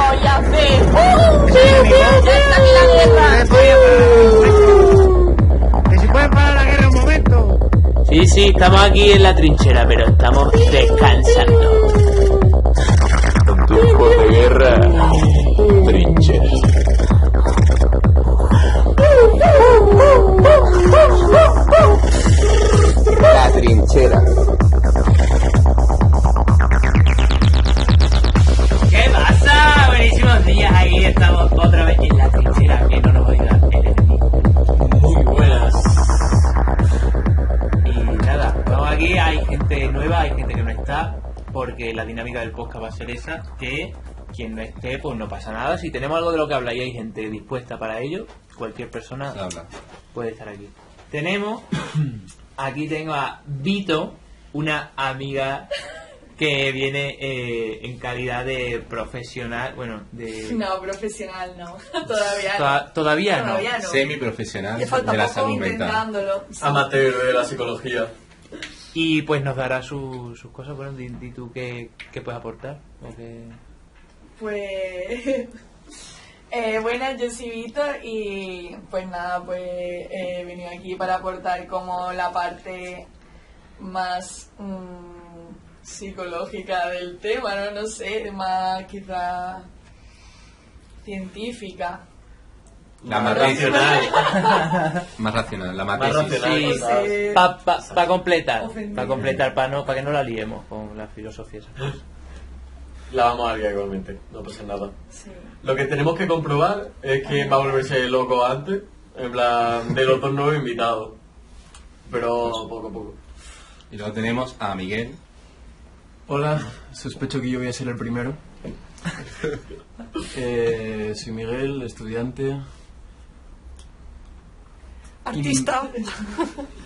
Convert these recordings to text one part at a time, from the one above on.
voy a hacer. ¡Ya está aquí la guerra! ¿Que si pueden parar la guerra un momento? Sí, estamos aquí en la trinchera, pero estamos descansando. En tiempos de guerra, trinchera. La trinchera. ¿Qué pasa? Buenísimos días, aquí estamos otra vez en la trinchera, que no nos oiga el enemigo. Muy buenas. Y nada, estamos aquí, hay gente nueva, hay gente que no está, porque la dinámica del podcast va a ser esa, que quien no esté, pues no pasa nada. Si tenemos algo de lo que hablar y hay gente dispuesta para ello, cualquier persona puede estar aquí. Aquí tengo a Vito, una amiga que viene en calidad de profesional, bueno, de... No, profesional no. Todavía no. Todavía no. Semiprofesional Le falta de la poco salud mental. intentándolo. Amateur de la psicología. Y pues nos dará sus cosas. Bueno, di tú qué puedes aportar. ¿O qué? Pues... buenas, yo soy Vito y pues nada, pues he venido aquí para aportar como la parte más psicológica del tema, no sé, más quizá científica. La más racional. Más racional, la más racional. Sí, para completar. Ofendido. Para completar, para que no la liemos con la filosofía. Esas cosas. La vamos a liar igualmente, no pasa nada. Sí. Lo que tenemos que comprobar es que va a volverse loco antes, en plan, de los dos nuevos invitados. Pero poco a poco. Y luego tenemos a Miguel. Hola, sospecho que yo voy a ser el primero. Soy Miguel, estudiante, Artista.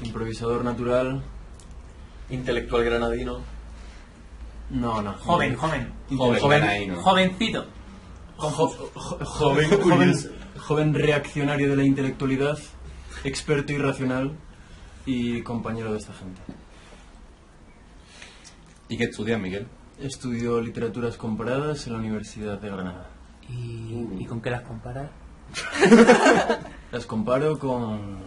improvisador natural. Intelectual granadino. No. Joven. Granadino. Jovencito. Joven reaccionario de la intelectualidad, experto irracional y compañero de esta gente. ¿Y qué estudias, Miguel? Estudio literaturas comparadas en la Universidad de Granada. ¿Y con qué las comparas? Las comparo con...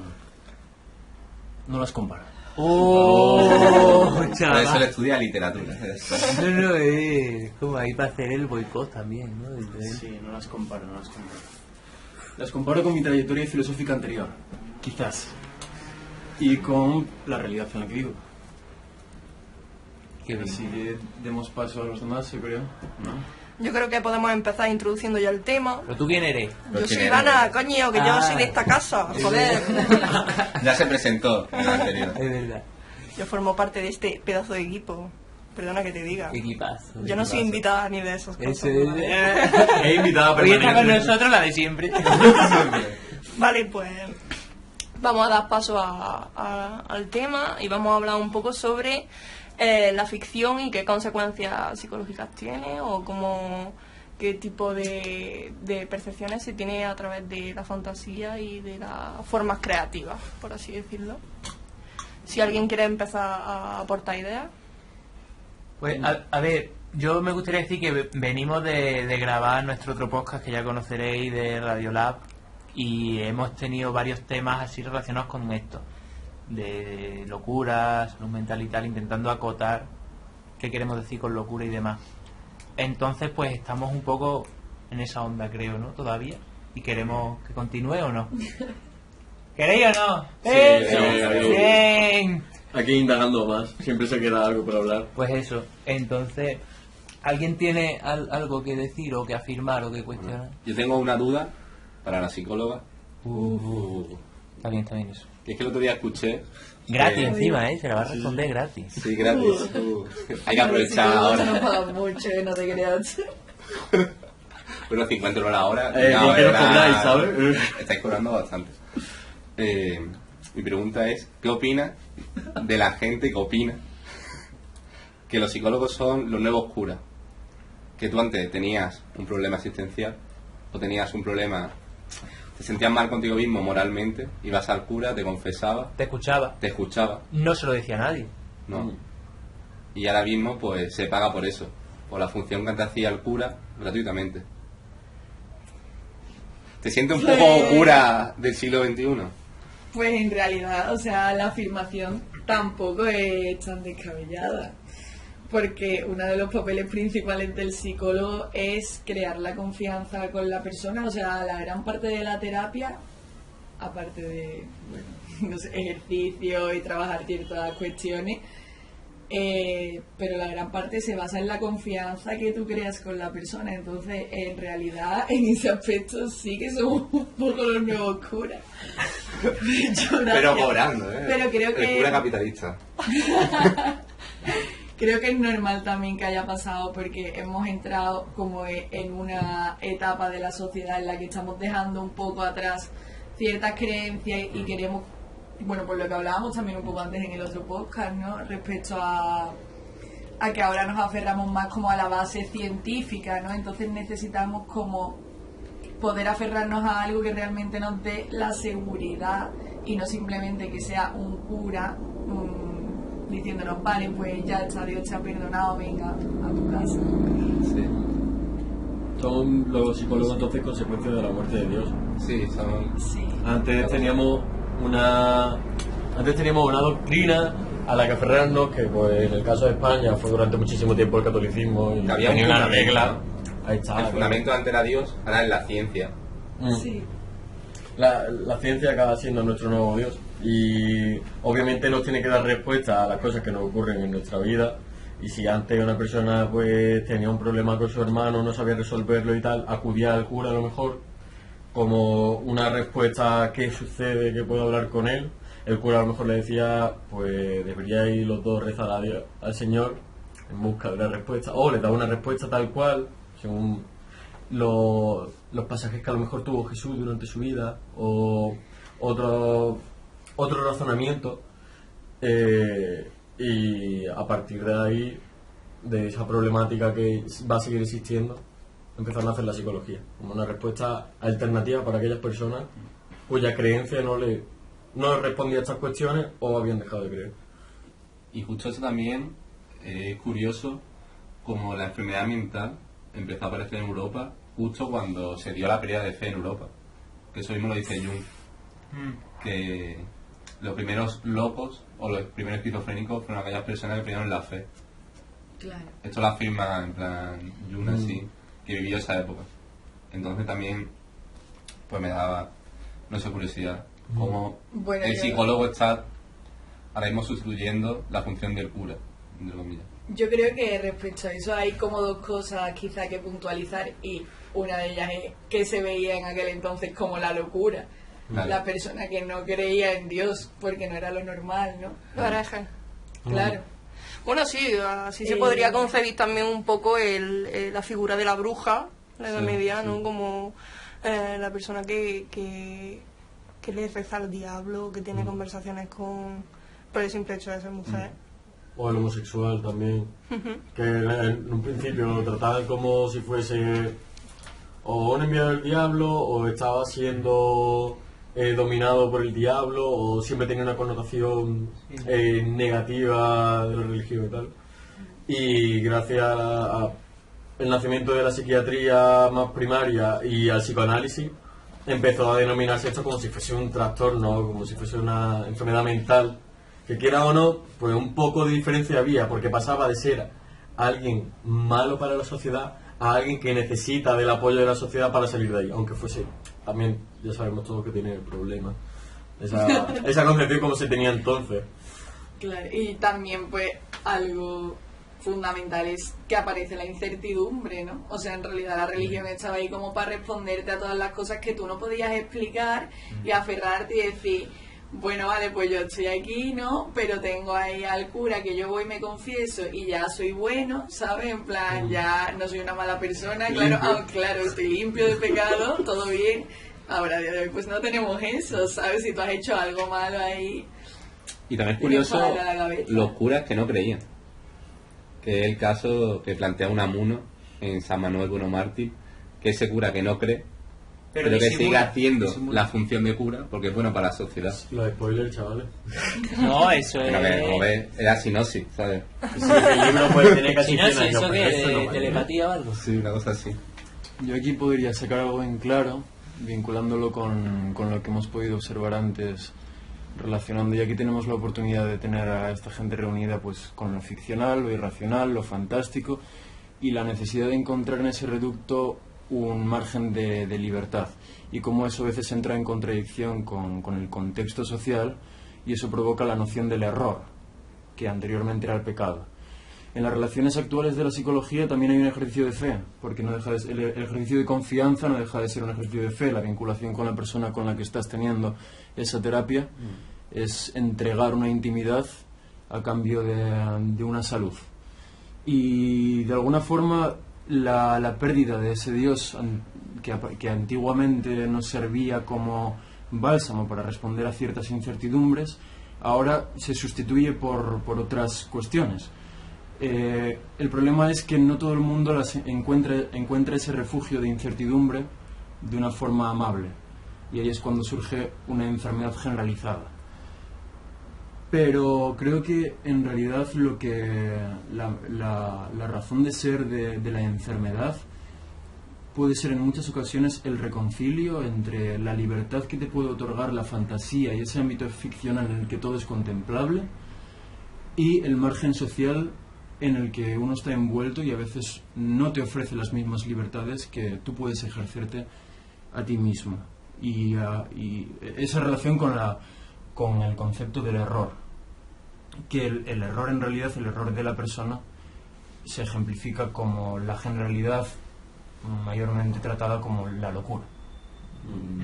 No las comparo. ¡Oh! Por eso Chaval. le estudia literatura. No, como ahí para hacer el boicot también, ¿no? Sí, no las comparo. Las comparo con mi trayectoria filosófica anterior, quizás. Y con la realidad en la que vivo. Qué bien. Así que demos paso a los demás, yo creo, ¿no? Yo creo que podemos empezar introduciendo ya el tema. ¿Pero tú quién eres? Yo soy Ivana, coño, que yo soy de esta casa, joder. Ya se presentó en la anterior. Es verdad. Yo formo parte de este pedazo de equipo. Perdona que te diga. Qué equipazo. Yo no soy invitada ni de esas cosas. He invitado a Hoy está con permanente. nosotros la de siempre. Vale, pues vamos a dar paso al tema y vamos a hablar un poco sobre la ficción y qué consecuencias psicológicas tiene o qué tipo de percepciones se tiene a través de la fantasía y de las formas creativas, por así decirlo. Si alguien quiere empezar a aportar ideas. Pues, a ver, yo me gustaría decir que venimos de grabar nuestro otro podcast que ya conoceréis de Radiolab y hemos tenido varios temas así relacionados con esto, de locura, salud mental y tal, intentando acotar qué queremos decir con locura y demás. Entonces, pues estamos un poco en esa onda, creo, ¿no? Todavía. Y queremos que continúe o no. ¿Queréis o no? Sí. Bien. Aquí indagando más, siempre se queda algo por hablar. Pues eso, entonces, ¿alguien tiene algo que decir o que afirmar o que cuestionar? Yo tengo una duda para la psicóloga. Está bien eso. Que es que el otro día escuché... Gratis encima, se la va a responder gratis. Sí, gratis. Hay que aprovechar ahora. No pagan mucho, no te creas. Pero 50 euros la hora. ¿Por qué nos cobráis, sabes? Estáis cobrando bastante. Mi pregunta es, ¿qué opinas de la gente que opina que los psicólogos son los nuevos curas? Que tú antes tenías un problema existencial o tenías un problema, te sentías mal contigo mismo moralmente, ibas al cura, te confesaba, Te escuchaba. te escuchaba, No se lo decía a nadie. ¿no? Y ahora mismo pues se paga por eso, por la función que te hacía el cura gratuitamente. ¿Te sientes un poco cura del siglo XXI? Pues en realidad, o sea, la afirmación tampoco es tan descabellada. Porque uno de los papeles principales del psicólogo es crear la confianza con la persona. O sea, la gran parte de la terapia, aparte de, bueno, no sé, ejercicio y trabajar ciertas cuestiones, pero la gran parte se basa en la confianza que tú creas con la persona. Entonces, en realidad, en ese aspecto sí que somos un poco los nuevos curas. Pero cobrando, Pero creo que... El cura capitalista. Creo que es normal también que haya pasado porque hemos entrado como en una etapa de la sociedad en la que estamos dejando un poco atrás ciertas creencias y queremos, bueno, por lo que hablábamos también un poco antes en el otro podcast, ¿no? Respecto a que ahora nos aferramos más como a la base científica, ¿no? Entonces necesitamos como poder aferrarnos a algo que realmente nos dé la seguridad y no simplemente que sea un cura diciéndonos, vale, pues ya está, Dios te ha perdonado, venga a tu casa. Sí. Son los psicólogos entonces consecuencia de la muerte de Dios. Sí, son... Sí. Antes teníamos una doctrina a la que aferrarnos, que pues en el caso de España fue durante muchísimo tiempo el catolicismo y Había tenía un una fundamento, regla. ¿no? Ahí está. El fundamento antes era Dios, ahora es la ciencia. Sí. La ciencia acaba siendo nuestro nuevo Dios y obviamente nos tiene que dar respuesta a las cosas que nos ocurren en nuestra vida. Y si antes una persona pues tenía un problema con su hermano, no sabía resolverlo y tal, acudía al cura a lo mejor como una respuesta a qué sucede, que puedo hablar con él. El cura a lo mejor le decía, pues deberíais los dos rezar a Dios, al Señor en busca de la respuesta, o le daba una respuesta tal cual según los pasajes que a lo mejor tuvo Jesús durante su vida, o otro razonamiento, y a partir de ahí, de esa problemática que va a seguir existiendo, empezaron a hacer la psicología como una respuesta alternativa para aquellas personas cuya creencia no respondía a estas cuestiones o habían dejado de creer. Y justo eso también es curioso, como la enfermedad mental empezó a aparecer en Europa justo cuando se dio la pérdida de fe en Europa, que eso mismo lo dice Jung, que los primeros locos o los primeros esquizofrénicos fueron aquellas personas que perdieron la fe. Claro. Esto lo afirma en plan Jung así, que vivió esa época. Entonces también pues me daba, no sé, curiosidad, cómo Bueno, el yo- psicólogo está ahora mismo sustituyendo la función del cura, entre comillas. Yo creo que respecto a eso hay como dos cosas quizá que puntualizar y una de ellas es que se veía en aquel entonces como la locura. Claro. La persona que no creía en Dios porque no era lo normal, ¿no? Los herejes. Claro. Bueno, sí, así se podría concebir también un poco la figura de la bruja, la Edad Media, ¿no? Como la persona que le reza al diablo, que tiene conversaciones por el simple hecho de ser mujer. O el homosexual también, que en un principio lo trataban como si fuese o un enviado del diablo o estaba siendo dominado por el diablo o siempre tenía una connotación negativa de la religión y tal. Y gracias al nacimiento de la psiquiatría más primaria y al psicoanálisis empezó a denominarse esto como si fuese un trastorno, como si fuese una enfermedad mental, que quiera o no, pues un poco de diferencia había, porque pasaba de ser alguien malo para la sociedad a alguien que necesita del apoyo de la sociedad para salir de ahí, aunque fuese, también ya sabemos todos que tiene problemas. Esa concepción como se tenía entonces. Claro, y también pues algo fundamental es que aparece la incertidumbre, ¿no? O sea, en realidad la religión estaba ahí como para responderte a todas las cosas que tú no podías explicar y aferrarte y decir, bueno, vale, pues yo estoy aquí, ¿no? Pero tengo ahí al cura que yo voy y me confieso y ya soy bueno, ¿sabes? En plan, ya no soy una mala persona, claro, claro, estoy limpio de pecado, todo bien. Ahora, a día de hoy, pues no tenemos eso, ¿sabes? Si tú has hecho algo malo ahí... Y también es Tiene curioso palo a la cabeza. los curas que no creían, que es el caso que plantea Unamuno en San Manuel Bueno Mártir, que ese cura que no cree, pero que sigue haciendo la función de cura porque es bueno para la sociedad. Los spoilers, chavales. No, eso es... Pero que, como ves, era sinopsis, ¿sabes? Sí, el libro puede tener casi Si no, 100 años, ¿eso pero qué? esto no ¿De vale. telepatía o algo? Sí, una cosa así. Yo aquí podría sacar algo en claro, vinculándolo con lo que hemos podido observar antes, relacionando, y aquí tenemos la oportunidad de tener a esta gente reunida pues con lo ficcional, lo irracional, lo fantástico, y la necesidad de encontrar en ese reducto un margen de libertad, y cómo eso a veces entra en contradicción con el contexto social, y eso provoca la noción del error, que anteriormente era el pecado. En las relaciones actuales de la psicología también hay un ejercicio de fe, porque no deja de ser, el ejercicio de confianza no deja de ser un ejercicio de fe. La vinculación con la persona con la que estás teniendo esa terapia es entregar una intimidad a cambio de una salud. Y de alguna forma la pérdida de ese Dios que antiguamente nos servía como bálsamo para responder a ciertas incertidumbres, ahora se sustituye por otras cuestiones. El problema es que no todo el mundo encuentra ese refugio de incertidumbre de una forma amable, y ahí es cuando surge una enfermedad generalizada. Pero creo que en realidad la razón de ser de la enfermedad puede ser en muchas ocasiones el reconcilio entre la libertad que te puede otorgar la fantasía y ese ámbito ficcional en el que todo es contemplable, y el margen social en el que uno está envuelto y a veces no te ofrece las mismas libertades que tú puedes ejercerte a ti mismo. Y esa relación con el concepto del error, que el error en realidad, el error de la persona, se ejemplifica como la generalidad mayormente tratada como la locura.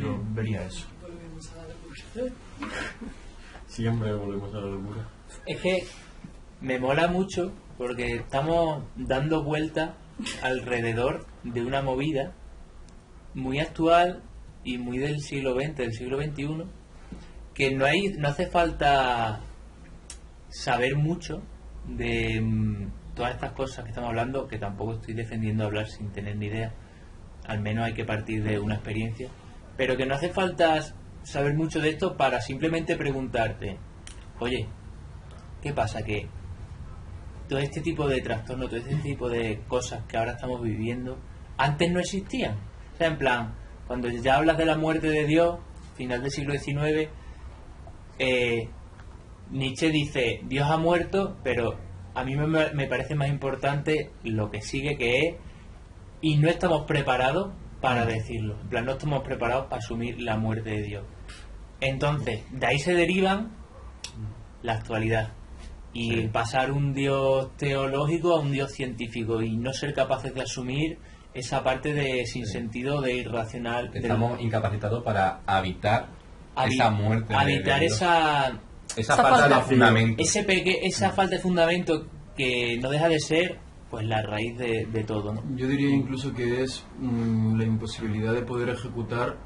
Yo vería eso. Volvemos a la locura. Siempre volvemos a la locura. Es que me mola mucho porque estamos dando vueltas alrededor de una movida muy actual y muy del siglo XX, del siglo XXI, que no hace falta saber mucho de todas estas cosas que estamos hablando, que tampoco estoy defendiendo hablar sin tener ni idea, al menos hay que partir de una experiencia, pero que no hace falta saber mucho de esto para simplemente preguntarte, oye, ¿qué pasa? Que todo este tipo de trastornos, todo este tipo de cosas que ahora estamos viviendo, antes no existían. O sea, en plan, cuando ya hablas de la muerte de Dios, final del siglo XIX, Nietzsche dice, Dios ha muerto, pero a mí me parece más importante lo que sigue, que es, y no estamos preparados para decirlo. En plan, no estamos preparados para asumir la muerte de Dios. Entonces, de ahí se derivan la actualidad. Y pasar un Dios teológico a un Dios científico y no ser capaces de asumir esa parte de sinsentido, de irracional. Estamos incapacitados para habitar esa muerte. Habitar esa falta de fundamento. Esa falta de fundamento que no deja de ser pues la raíz de todo, ¿no? Yo diría incluso que es la imposibilidad de poder ejecutar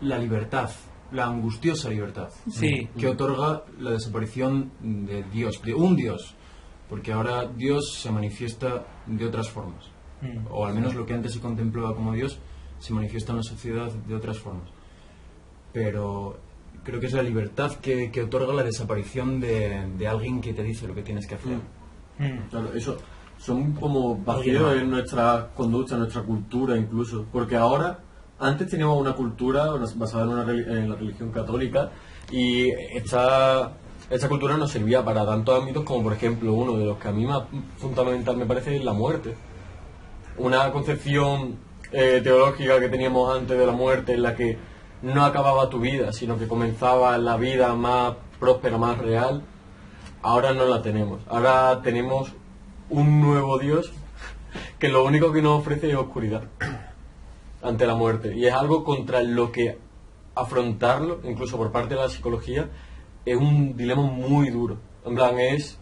la libertad, la angustiosa libertad, sí, que otorga la desaparición de Dios, de un Dios, porque ahora Dios se manifiesta de otras formas, o al menos lo que antes se contemplaba como Dios se manifiesta en la sociedad de otras formas, pero creo que es la libertad que otorga la desaparición de alguien que te dice lo que tienes que hacer. Claro, eso son como vacíos en nuestra conducta, en nuestra cultura incluso, porque ahora, antes teníamos una cultura basada en la religión católica, y esta cultura nos servía para tantos ámbitos como, por ejemplo, uno de los que a mí más fundamental me parece es la muerte. Una concepción teológica que teníamos antes de la muerte, en la que no acababa tu vida, sino que comenzaba la vida más próspera, más real. Ahora no la tenemos. Ahora tenemos un nuevo Dios que lo único que nos ofrece es oscuridad ante la muerte. Y es algo contra lo que afrontarlo, incluso por parte de la psicología, es un dilema muy duro. En plan, es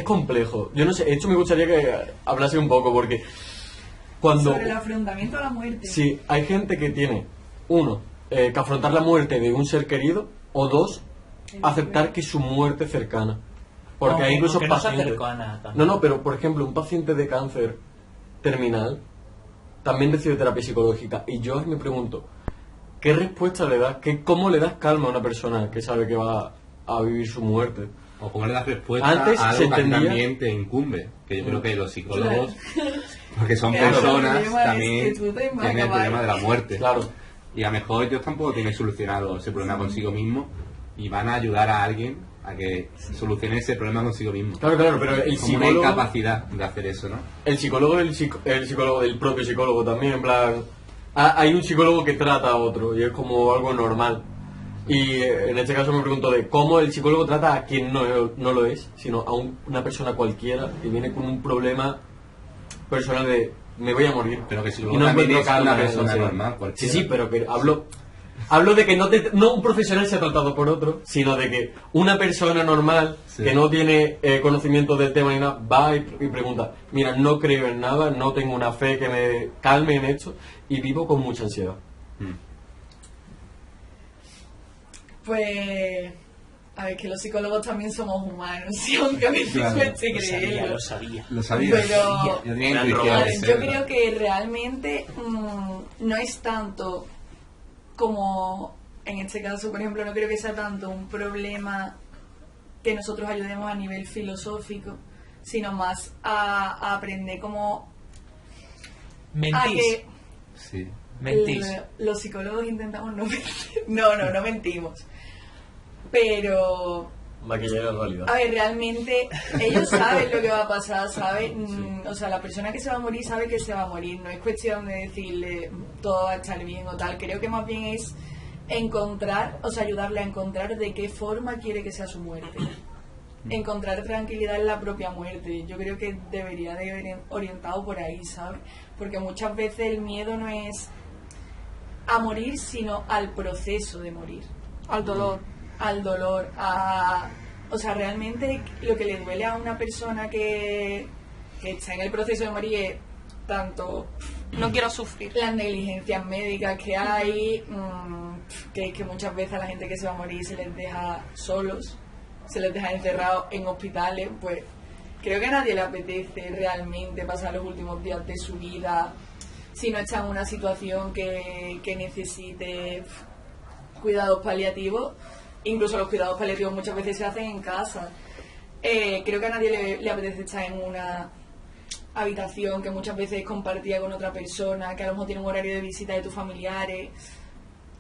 complejo. Yo no sé, esto me gustaría que hablase un poco, porque cuando... Sobre el afrontamiento a la muerte. Sí, hay gente que tiene, uno, que afrontar la muerte de un ser querido, o dos, aceptar que su muerte es cercana. Porque hay incluso pacientes... No, pero por ejemplo, un paciente de cáncer terminal también recibe terapia psicológica. Y yo me pregunto, ¿qué respuesta le das? ¿Cómo le das calma a una persona que sabe que va a vivir su muerte? O cómo le das respuesta Antes a se algo que entendía- también te incumbe. Que yo creo que los psicólogos, porque son Claro, el personas, problema es también que tú te vas a tienen el acabar. problema de la muerte. Claro. Y a lo mejor ellos tampoco tienen solucionado ese problema consigo mismo y van a ayudar a alguien a que solucione ese problema consigo mismo. Claro, pero el Como una psicólogo... incapacidad de hacer eso, ¿no? El psicólogo es el psicólogo del propio psicólogo también, en plan... Hay un psicólogo que trata a otro y es como algo normal. Y en este caso me pregunto de cómo el psicólogo trata a quien no lo es, sino a una persona cualquiera que viene con un problema personal de me voy a morir. Pero que el Y psicólogo no también encuentro es calma una en persona ansiedad. normal, Sí, cualquiera. sí, pero que hablo de que no un profesional sea tratado por otro, sino de que una persona normal Sí. que no tiene conocimiento del tema ni nada, va y pregunta, mira, no creo en nada, no tengo una fe que me calme en esto y vivo con mucha ansiedad. Mm. Pues, a ver, que los psicólogos también somos humanos, ¿sí? Aunque a veces Claro, cueste Lo sabía, creerlo. lo sabía. Lo sabía. Pero- Yo tenía Me han intuición robado. A de ver, yo serlo. creo que realmente no es tanto como, en este caso, por ejemplo, no creo que sea tanto un problema que nosotros ayudemos a nivel filosófico, sino más a aprender como a Mentís. que Sí. Mentís. los psicólogos intentamos no mentir. No mentimos. Pero Maquillar la realidad. a ver, realmente ellos saben lo que va a pasar, ¿saben? O sea, la persona que se va a morir sabe que se va a morir. No es cuestión de decirle todo va a estar bien o tal. Creo que más bien es encontrar, o sea, ayudarle a encontrar de qué forma quiere que sea su muerte. Encontrar tranquilidad en la propia muerte. Yo creo que debería de ir orientado por ahí, ¿sabes? Porque muchas veces el miedo no es a morir, sino al proceso de morir. Al dolor. Al dolor, o sea, realmente lo que le duele a una persona que está en el proceso de morir es tanto No quiero sufrir. las negligencias médicas que hay, que muchas veces a la gente que se va a morir se les deja solos, se les deja encerrados en hospitales, pues creo que a nadie le apetece realmente pasar los últimos días de su vida si no está en una situación que necesite cuidados paliativos. Incluso los cuidados paliativos muchas veces se hacen en casa. Creo que a nadie le apetece estar en una habitación que muchas veces es compartida con otra persona, que a lo mejor tiene un horario de visita de tus familiares.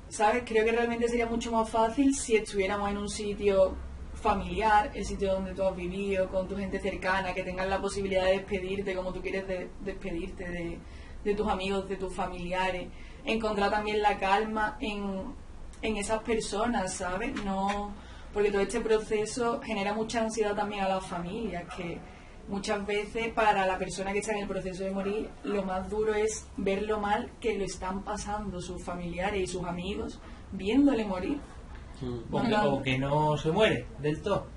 ¿Sabes? Creo que realmente sería mucho más fácil si estuviéramos en un sitio familiar, el sitio donde tú has vivido, con tu gente cercana, que tengas la posibilidad de despedirte como tú quieres despedirte de tus amigos, de tus familiares. Encontrar también la calma en esas personas, ¿sabes? No, porque todo este proceso genera mucha ansiedad también a las familias, que muchas veces para la persona que está en el proceso de morir, lo más duro es ver lo mal que lo están pasando sus familiares y sus amigos viéndole morir. O que no se muere del todo,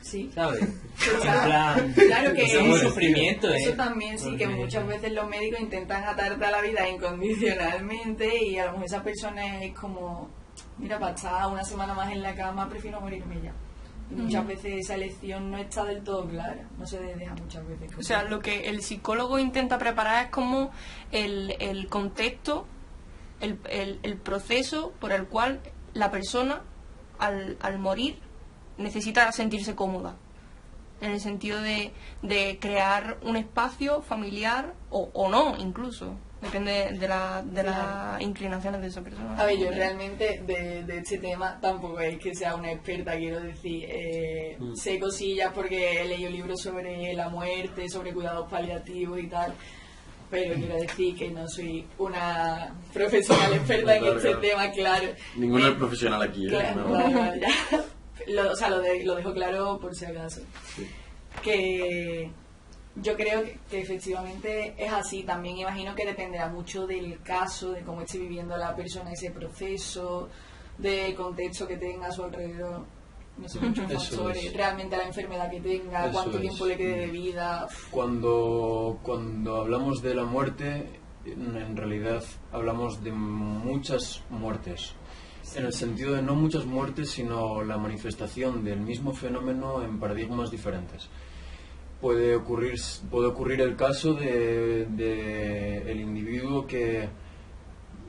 Sí. ¿sabes? Pero, En plan, claro que eso es un sufrimiento, eso ¿eh? también sí, que Porque- muchas veces los médicos intentan atarte a la vida incondicionalmente y a lo mejor esa persona es como, mira, para estar una semana más en la cama prefiero morirme ya. Y muchas veces esa elección no está del todo clara, no se deja muchas veces. O sea, lo que el psicólogo intenta preparar es como el contexto, el proceso por el cual la persona al morir necesita sentirse cómoda. En el sentido de crear un espacio familiar o no, incluso. Depende de las inclinaciones de esa persona. A ver, yo realmente de este tema tampoco es que sea una experta, quiero decir, sé cosillas porque he leído libros sobre la muerte, sobre cuidados paliativos y tal, pero quiero decir que no soy una profesional experta en Claro, este claro. tema, claro. Ninguno es profesional aquí, ¿eh? Claro, No. vale, ya. O sea, lo dejo claro por si acaso. Que yo creo que efectivamente es así. También imagino que dependerá mucho del caso, de cómo esté viviendo la persona ese proceso, del contexto que tenga a su alrededor. No sé, muchos Eso factores. es. Realmente la enfermedad que tenga, Eso cuánto es. tiempo le quede de vida. Cuando hablamos de la muerte, en realidad hablamos de muchas muertes. En el sentido de no muchas muertes, sino la manifestación del mismo fenómeno en paradigmas diferentes. Puede ocurrir el caso de el individuo que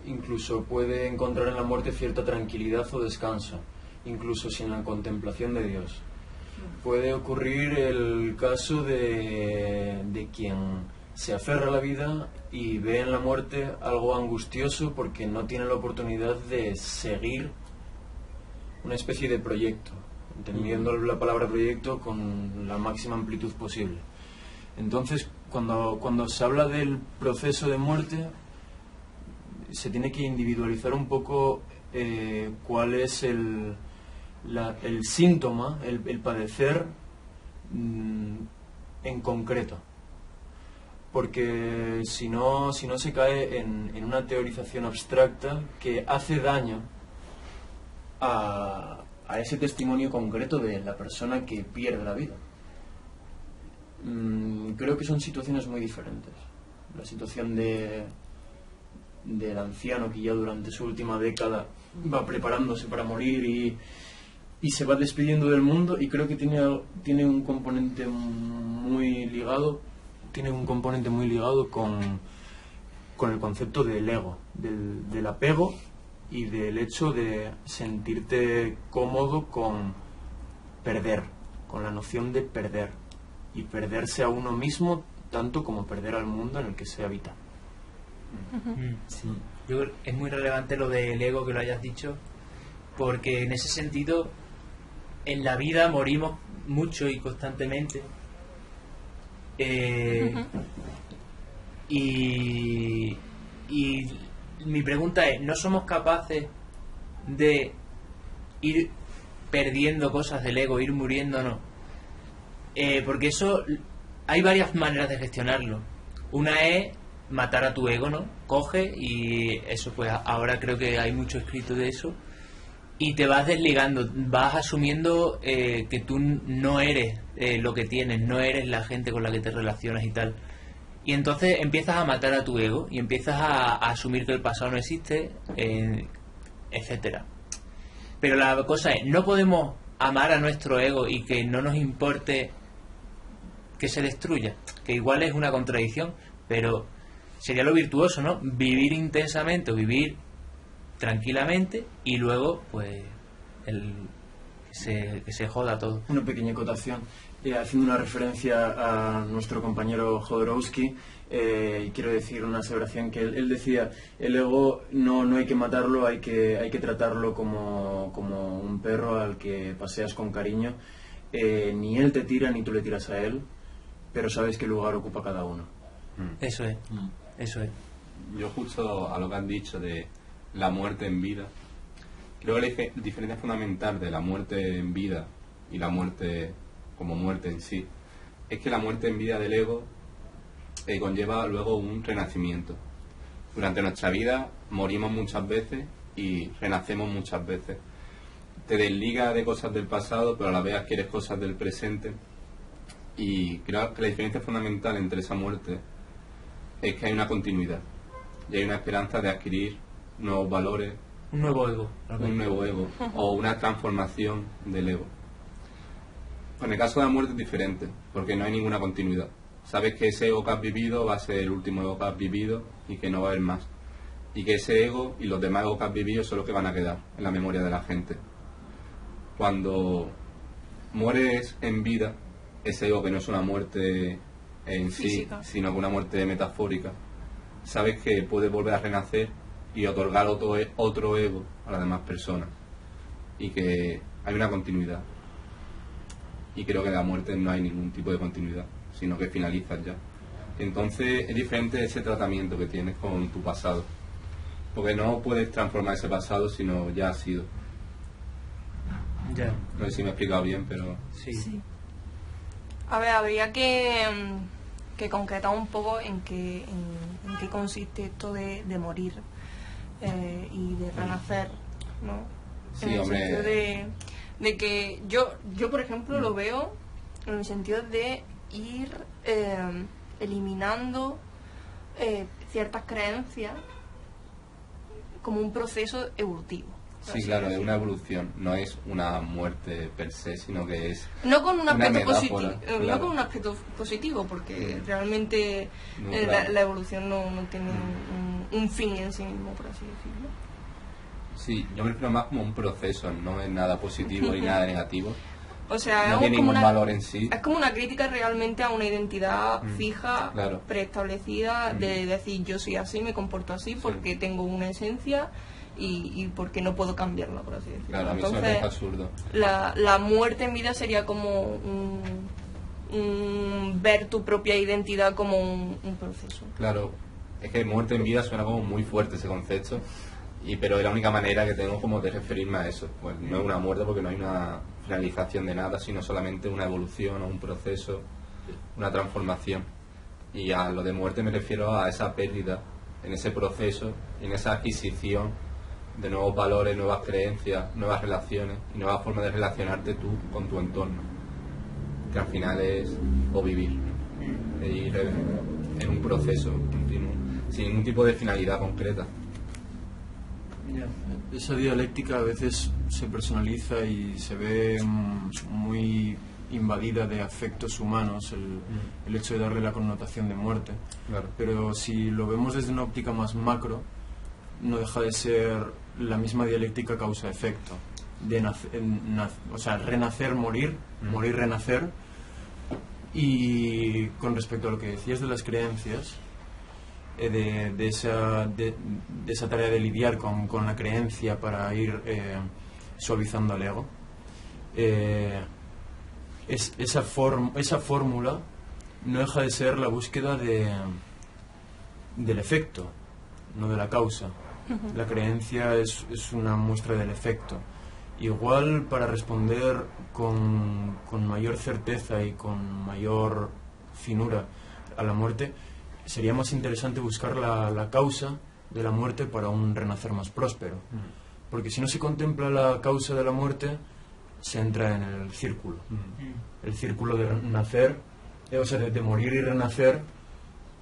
incluso puede encontrar en la muerte cierta tranquilidad o descanso, incluso sin la contemplación de Dios. Puede ocurrir el caso de quien se aferra a la vida y ve en la muerte algo angustioso porque no tiene la oportunidad de seguir una especie de proyecto, entendiendo la palabra proyecto con la máxima amplitud posible. Entonces, cuando se habla del proceso de muerte, se tiene que individualizar un poco cuál es el síntoma, el padecer en concreto. Porque si no se cae en una teorización abstracta que hace daño a ese testimonio concreto de la persona que pierde la vida. Creo que son situaciones muy diferentes. La situación del anciano que ya durante su última década va preparándose para morir y se va despidiendo del mundo, y creo que tiene un componente muy ligado con el concepto del ego, del apego y del hecho de sentirte cómodo con perder, con la noción de perder, y perderse a uno mismo tanto como perder al mundo en el que se habita. Sí. Yo creo que es muy relevante lo del ego, que lo hayas dicho, porque en ese sentido en la vida morimos mucho y constantemente, y mi pregunta es, ¿no somos capaces de ir perdiendo cosas del ego, ir muriéndonos? Porque eso, hay varias maneras de gestionarlo. Una es matar a tu ego, ¿no? Coge y eso, pues ahora creo que hay mucho escrito de eso, y te vas desligando, vas asumiendo que tú no eres lo que tienes, no eres la gente con la que te relacionas y tal. Y entonces empiezas a matar a tu ego y empiezas a asumir que el pasado no existe, etcétera. Pero la cosa es, no podemos amar a nuestro ego y que no nos importe que se destruya, que igual es una contradicción, pero sería lo virtuoso, ¿no? Vivir intensamente o vivir tranquilamente y luego pues que se joda todo. Una pequeña acotación, haciendo una referencia a nuestro compañero Jodorowsky, y quiero decir una aseveración que él decía: el ego no hay que matarlo, hay que tratarlo como un perro al que paseas con cariño. Ni él te tira ni tú le tiras a él, pero sabes qué lugar ocupa cada uno. Eso es. Yo, justo a lo que han dicho de la muerte en vida, creo que la diferencia fundamental de la muerte en vida y la muerte como muerte en sí es que la muerte en vida del ego conlleva luego un renacimiento. Durante nuestra vida morimos muchas veces y renacemos muchas veces. Te desliga de cosas del pasado, pero a la vez adquieres cosas del presente, y creo que la diferencia fundamental entre esa muerte es que hay una continuidad y hay una esperanza de adquirir nuevos valores, un nuevo ego o una transformación del ego. En el caso de la muerte es diferente, porque no hay ninguna continuidad. Sabes que ese ego que has vivido va a ser el último ego que has vivido y que no va a haber más, y que ese ego y los demás egos que has vivido son los que van a quedar en la memoria de la gente. Cuando mueres en vida, ese ego, que no es una muerte en sí, física, sino que una muerte metafórica, sabes que puedes volver a renacer y otorgar otro ego a las demás personas, y que hay una continuidad. Y creo que en la muerte no hay ningún tipo de continuidad, sino que finalizas ya. Entonces es diferente ese tratamiento que tienes con tu pasado, porque no puedes transformar ese pasado, sino ya ha sido. Ya. No sé si me he explicado bien, pero Sí. A ver, habría que concretar un poco en qué consiste esto de morir y de renacer, ¿no? Sí, en el hombre. sentido de que yo por ejemplo lo veo en el sentido de ir eliminando ciertas creencias como un proceso evolutivo. sí, claro, es una evolución, no es una muerte per se, sino que es No con un aspecto metáfora, positivo, claro. no con un aspecto positivo, porque realmente No, claro. la evolución no tiene un fin en sí mismo, por así decirlo. Sí, yo me refiero más como un proceso, no es nada positivo ni nada negativo, O sea, no es tiene como ningún valor en sí. Es como una crítica realmente a una identidad fija, claro. preestablecida, de decir yo soy así, me comporto así porque tengo una esencia y porque no puedo cambiarla, por así decirlo. Claro, a mí eso me parece absurdo. La muerte en vida sería como ver tu propia identidad como un proceso. Claro, es que muerte en vida suena como muy fuerte ese concepto, pero es la única manera que tengo como de referirme a eso. Pues no es una muerte porque no hay una finalización de nada, sino solamente una evolución o un proceso, una transformación. Y a lo de muerte me refiero a esa pérdida, en ese proceso, en esa adquisición de nuevos valores, nuevas creencias, nuevas relaciones y nuevas formas de relacionarte tú con tu entorno, que al final es o vivir, ¿no? E ir en un proceso continuo, sin ningún tipo de finalidad concreta. Esa dialéctica a veces se personaliza y se ve muy invadida de afectos humanos, el hecho de darle la connotación de muerte. Claro. Pero si lo vemos desde una óptica más macro, no deja de ser la misma dialéctica causa-efecto. O sea, renacer, morir, morir, renacer. Y con respecto a lo que decías de las creencias, de esa tarea de lidiar con la creencia para ir suavizando al ego, esa fórmula no deja de ser la búsqueda del efecto, no de la causa. La creencia es una muestra del efecto. Igual, para responder con mayor certeza y con mayor finura a la muerte, sería más interesante buscar la causa de la muerte para un renacer más próspero. Porque si no se contempla la causa de la muerte, se entra en el círculo. El círculo de nacer, o sea, de morir y renacer,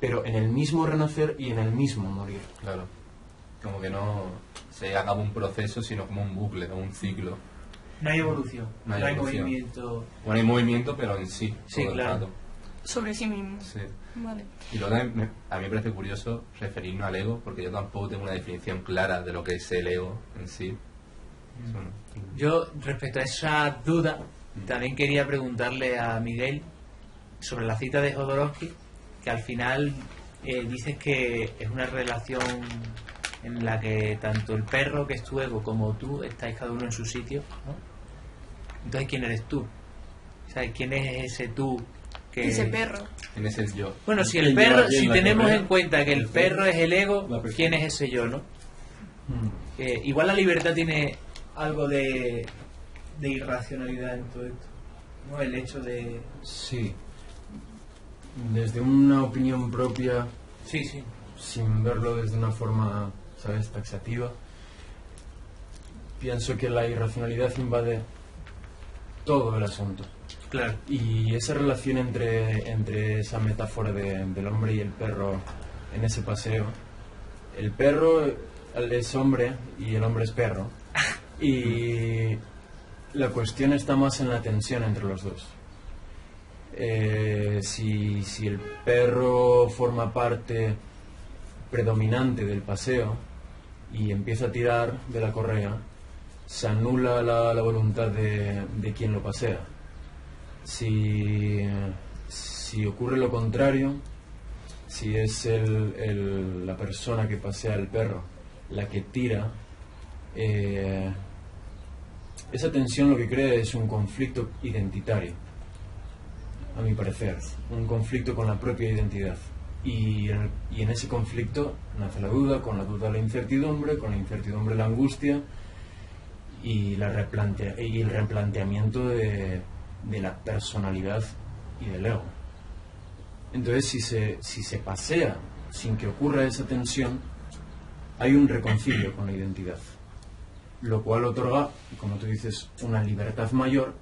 pero en el mismo renacer y en el mismo morir. Claro. Como que no se acaba un proceso, sino como un bucle o un ciclo. No hay evolución, No hay evolución. movimiento. Bueno, hay movimiento, pero en sí. Sí, todo el claro. rato. Sobre sí mismo. Sí. Vale. Y luego también a mí me parece curioso referirnos al ego, porque yo tampoco tengo una definición clara de lo que es el ego en sí. Eso no. Yo, respecto a esa duda, también quería preguntarle a Miguel sobre la cita de Jodorowsky, que al final dices que es una relación en la que tanto el perro, que es tu ego, como tú estáis cada uno en su sitio, ¿no? Entonces, ¿quién eres tú? ¿Sabes? ¿Quién es ese tú? Ese perro. ¿Quién es el yo? Bueno, si el ¿Quién lleva perro, allí en si la tenemos correa? en cuenta que el perro es el ego, La persona. ¿quién es ese yo, no? Igual la libertad tiene algo de irracionalidad en todo esto, ¿no? El hecho de... Sí. Desde una opinión propia, Sí, sí. sin verlo desde una forma, ¿sabes?, taxativa, pienso que la irracionalidad invade todo el asunto. Claro. Y esa relación entre esa metáfora del hombre y el perro en ese paseo, el perro es hombre y el hombre es perro, y la cuestión está más en la tensión entre los dos. Si el perro forma parte predominante del paseo y empieza a tirar de la correa, se anula la voluntad de quien lo pasea. Si ocurre lo contrario, si es la persona que pasea el perro la que tira, esa tensión lo que crea es un conflicto identitario, a mi parecer, un conflicto con la propia identidad. Y en ese conflicto nace la duda, con la duda la incertidumbre, con la incertidumbre la angustia y el replanteamiento de la personalidad y del ego. Entonces, si se pasea sin que ocurra esa tensión, hay un reconcilio con la identidad, lo cual otorga, como tú dices, una libertad mayor,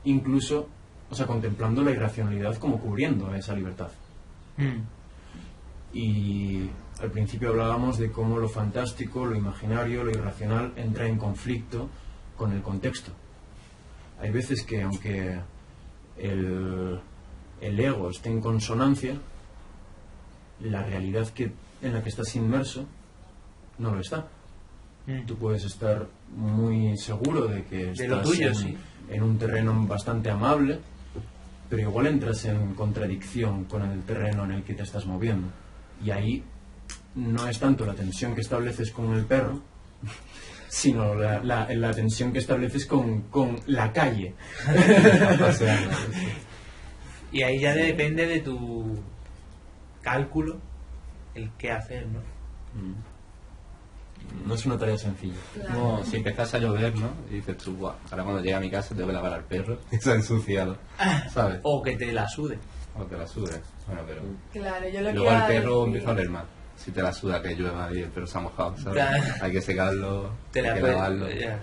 incluso, o sea, contemplando la irracionalidad como cubriendo esa libertad. Y al principio hablábamos de cómo lo fantástico, lo imaginario, lo irracional entra en conflicto con el contexto. Hay veces que, aunque el ego esté en consonancia, la realidad en la que estás inmerso no lo está. Tú puedes estar muy seguro de que De lo estás tuyo, en, sí. en un terreno bastante amable, pero igual entras en contradicción con el terreno en el que te estás moviendo. Y ahí no es tanto la tensión que estableces con el perro, sino la tensión que estableces con la calle. Y ahí ya depende de tu cálculo el qué hacer, ¿no? No es una tarea sencilla. Como si empezase a llover, ¿no? Y dices tú, guau, ahora cuando llegue a mi casa tengo que lavar al perro y se ha ensuciado, ¿sabes? O que te la sude. O te la sudes. Bueno, pero Claro, yo lo que luego iba el a perro decir- empieza a oler mal. Si te la suda que llueva y el perro se ha mojado, ¿sabes? Claro. Hay que secarlo, Te la hay que puedes- lavarlo. ya.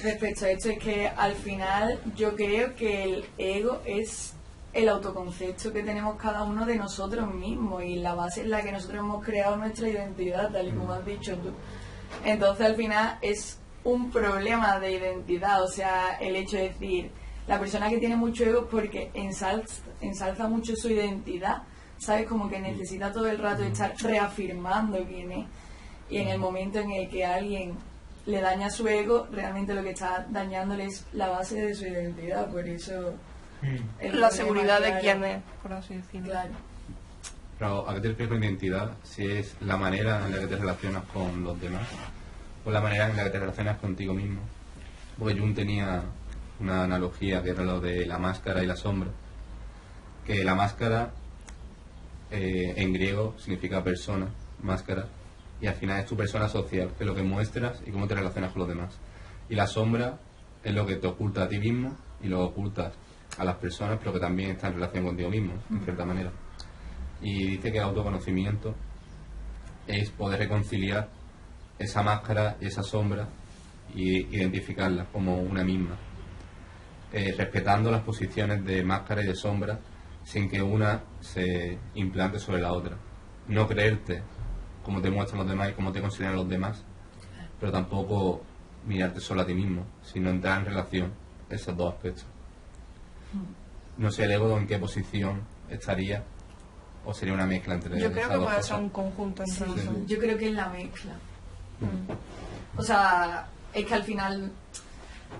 Respecto a esto, es que al final yo creo que el ego es el autoconcepto que tenemos cada uno de nosotros mismos y la base en la que nosotros hemos creado nuestra identidad, tal y como has dicho tú. Entonces al final es un problema de identidad, o sea, el hecho de decir, la persona que tiene mucho ego es porque ensalza mucho su identidad, ¿sabes? Como que necesita todo el rato estar reafirmando quién es. Y en el momento en el que alguien le daña su ego, realmente lo que está dañándole es la base de su identidad, por eso... el La problema, seguridad de claro. quién es, por así decirlo. Claro. Pero ¿a qué te refieres con identidad? Si es la manera en la que te relacionas con los demás o la manera en la que te relacionas contigo mismo. Porque Jung tenía una analogía que era lo de la máscara y la sombra. Que la máscara en griego significa persona, máscara, y al final es tu persona social, que es lo que muestras y cómo te relacionas con los demás. Y la sombra es lo que te oculta a ti mismo y lo ocultas a las personas, pero que también está en relación contigo mismo, en cierta manera. Y dice que el autoconocimiento es poder reconciliar esa máscara y esa sombra y identificarlas como una misma, respetando las posiciones de máscara y de sombra sin que una se implante sobre la otra. No creerte como te muestran los demás y cómo te consideran los demás, pero tampoco mirarte solo a ti mismo, sino entrar en relación esos dos aspectos. No sé el ego en qué posición estaría, o sería una mezcla entre Yo esas creo que dos puede cosas. ser un conjunto entre los dos. Yo creo que es la mezcla. O sea, es que al final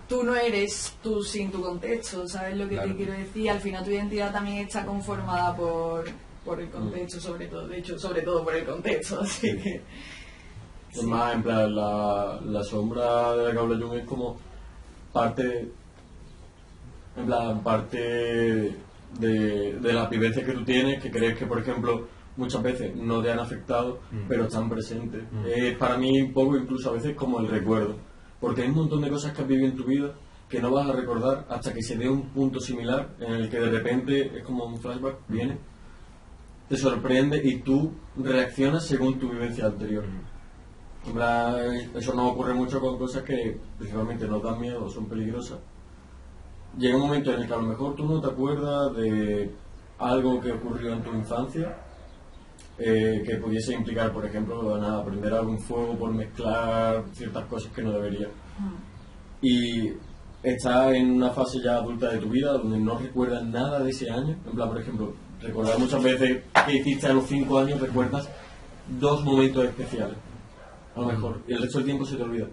tú no eres tú sin tu contexto, ¿sabes lo que Claro. te quiero decir? Al final tu identidad también está conformada por el contexto, sobre todo. De hecho, sobre todo por el contexto, así que... Es más, en plan, la sombra de la que habla Jung es como parte, en plan, parte de las vivencias que tú tienes, que crees que, por ejemplo, muchas veces no te han afectado, pero están presentes. Para mí, un poco incluso a veces como el recuerdo, porque hay un montón de cosas que has vivido en tu vida que no vas a recordar hasta que se dé un punto similar en el que de repente es como un flashback, viene, te sorprende y tú reaccionas según tu vivencia anterior. En plan, eso no ocurre mucho con cosas que principalmente nos dan miedo o son peligrosas. Llega un momento en el que a lo mejor tú no te acuerdas de algo que ocurrió en tu infancia, que pudiese implicar, por ejemplo, nada, prender algún fuego por mezclar ciertas cosas que no debería. Y estás en una fase ya adulta de tu vida donde no recuerdas nada de ese año. En plan, por ejemplo, recordar muchas veces que hiciste a los 5 años, recuerdas 2 momentos especiales, a lo mejor, y el resto del tiempo se te olvida.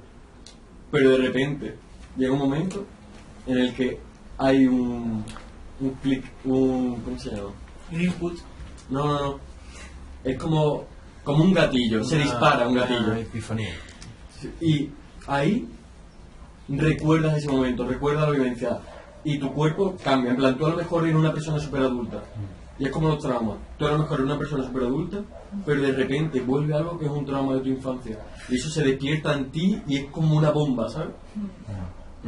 Pero de repente llega un momento en el que hay un clic, ¿cómo se llama? Un input. No. Es como un gatillo, se dispara un gatillo. Una epifanía. Y ahí recuerdas ese momento, recuerdas la vivencia y tu cuerpo cambia. En plan, tú a lo mejor eres una persona súper adulta y es como los traumas. Tú a lo mejor eres una persona súper adulta, pero de repente vuelve algo que es un trauma de tu infancia y eso se despierta en ti y es como una bomba, ¿sabes?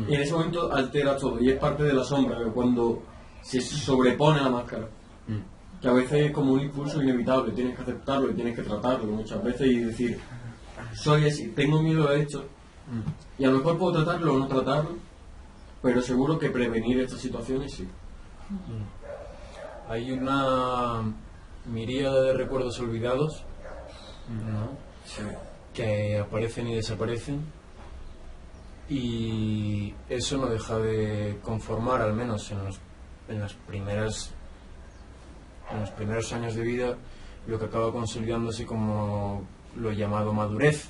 Y en ese momento altera todo y es parte de la sombra, cuando se sobrepone la máscara. Que a veces es como un impulso inevitable, tienes que aceptarlo y tienes que tratarlo muchas veces y decir, soy así, tengo miedo a esto, y a lo mejor puedo tratarlo o no tratarlo, pero seguro que prevenir estas situaciones sí. Hay una miríada de recuerdos olvidados, ¿no? Que aparecen y desaparecen, y eso no deja de conformar, al menos en los primeros años de vida, lo que acaba consolidándose como lo llamado madurez.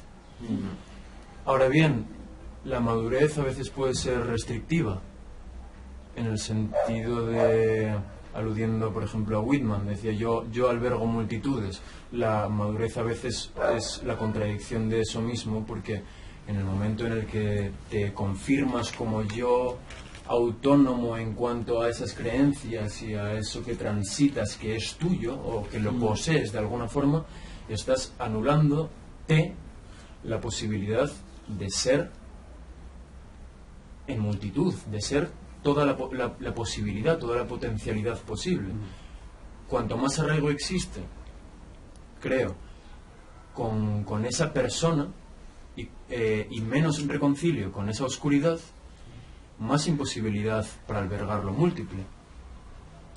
Ahora bien, la madurez a veces puede ser restrictiva, en el sentido de, aludiendo por ejemplo a Whitman, decía yo albergo multitudes. La madurez a veces es la contradicción de eso mismo, porque en el momento en el que te confirmas como yo autónomo en cuanto a esas creencias y a eso que transitas, que es tuyo o que lo posees de alguna forma, estás anulándote la posibilidad de ser en multitud, de ser toda la posibilidad, toda la potencialidad posible. Cuanto más arraigo existe, creo, con esa persona y menos reconcilio con esa oscuridad, más imposibilidad para albergar lo múltiple.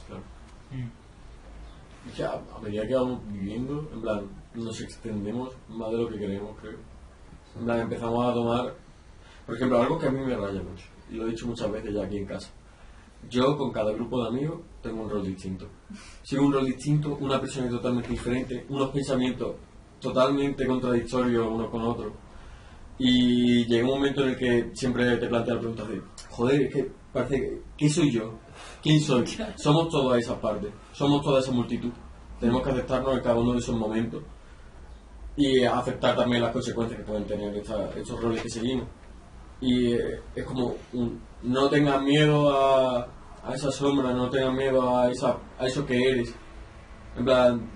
Claro. Es que a medida que vamos viviendo, en plan, nos extendemos más de lo que queremos, creo. En plan, empezamos a tomar, por ejemplo, algo que a mí me raya mucho, y lo he dicho muchas veces ya aquí en casa. Yo, con cada grupo de amigos, tengo un rol distinto. Sigo un rol distinto, una persona totalmente diferente, unos pensamientos totalmente contradictorios unos con otros. Y llega un momento en el que siempre te plantea la pregunta de, joder, es que parece que, ¿qué soy yo? ¿Quién soy? Somos todas esas partes, somos toda esa multitud. Tenemos que aceptarnos en cada uno de esos momentos y aceptar también las consecuencias que pueden tener estos roles que seguimos. Y es como, no tengas miedo a esa sombra, no tengas miedo a eso que eres. En plan,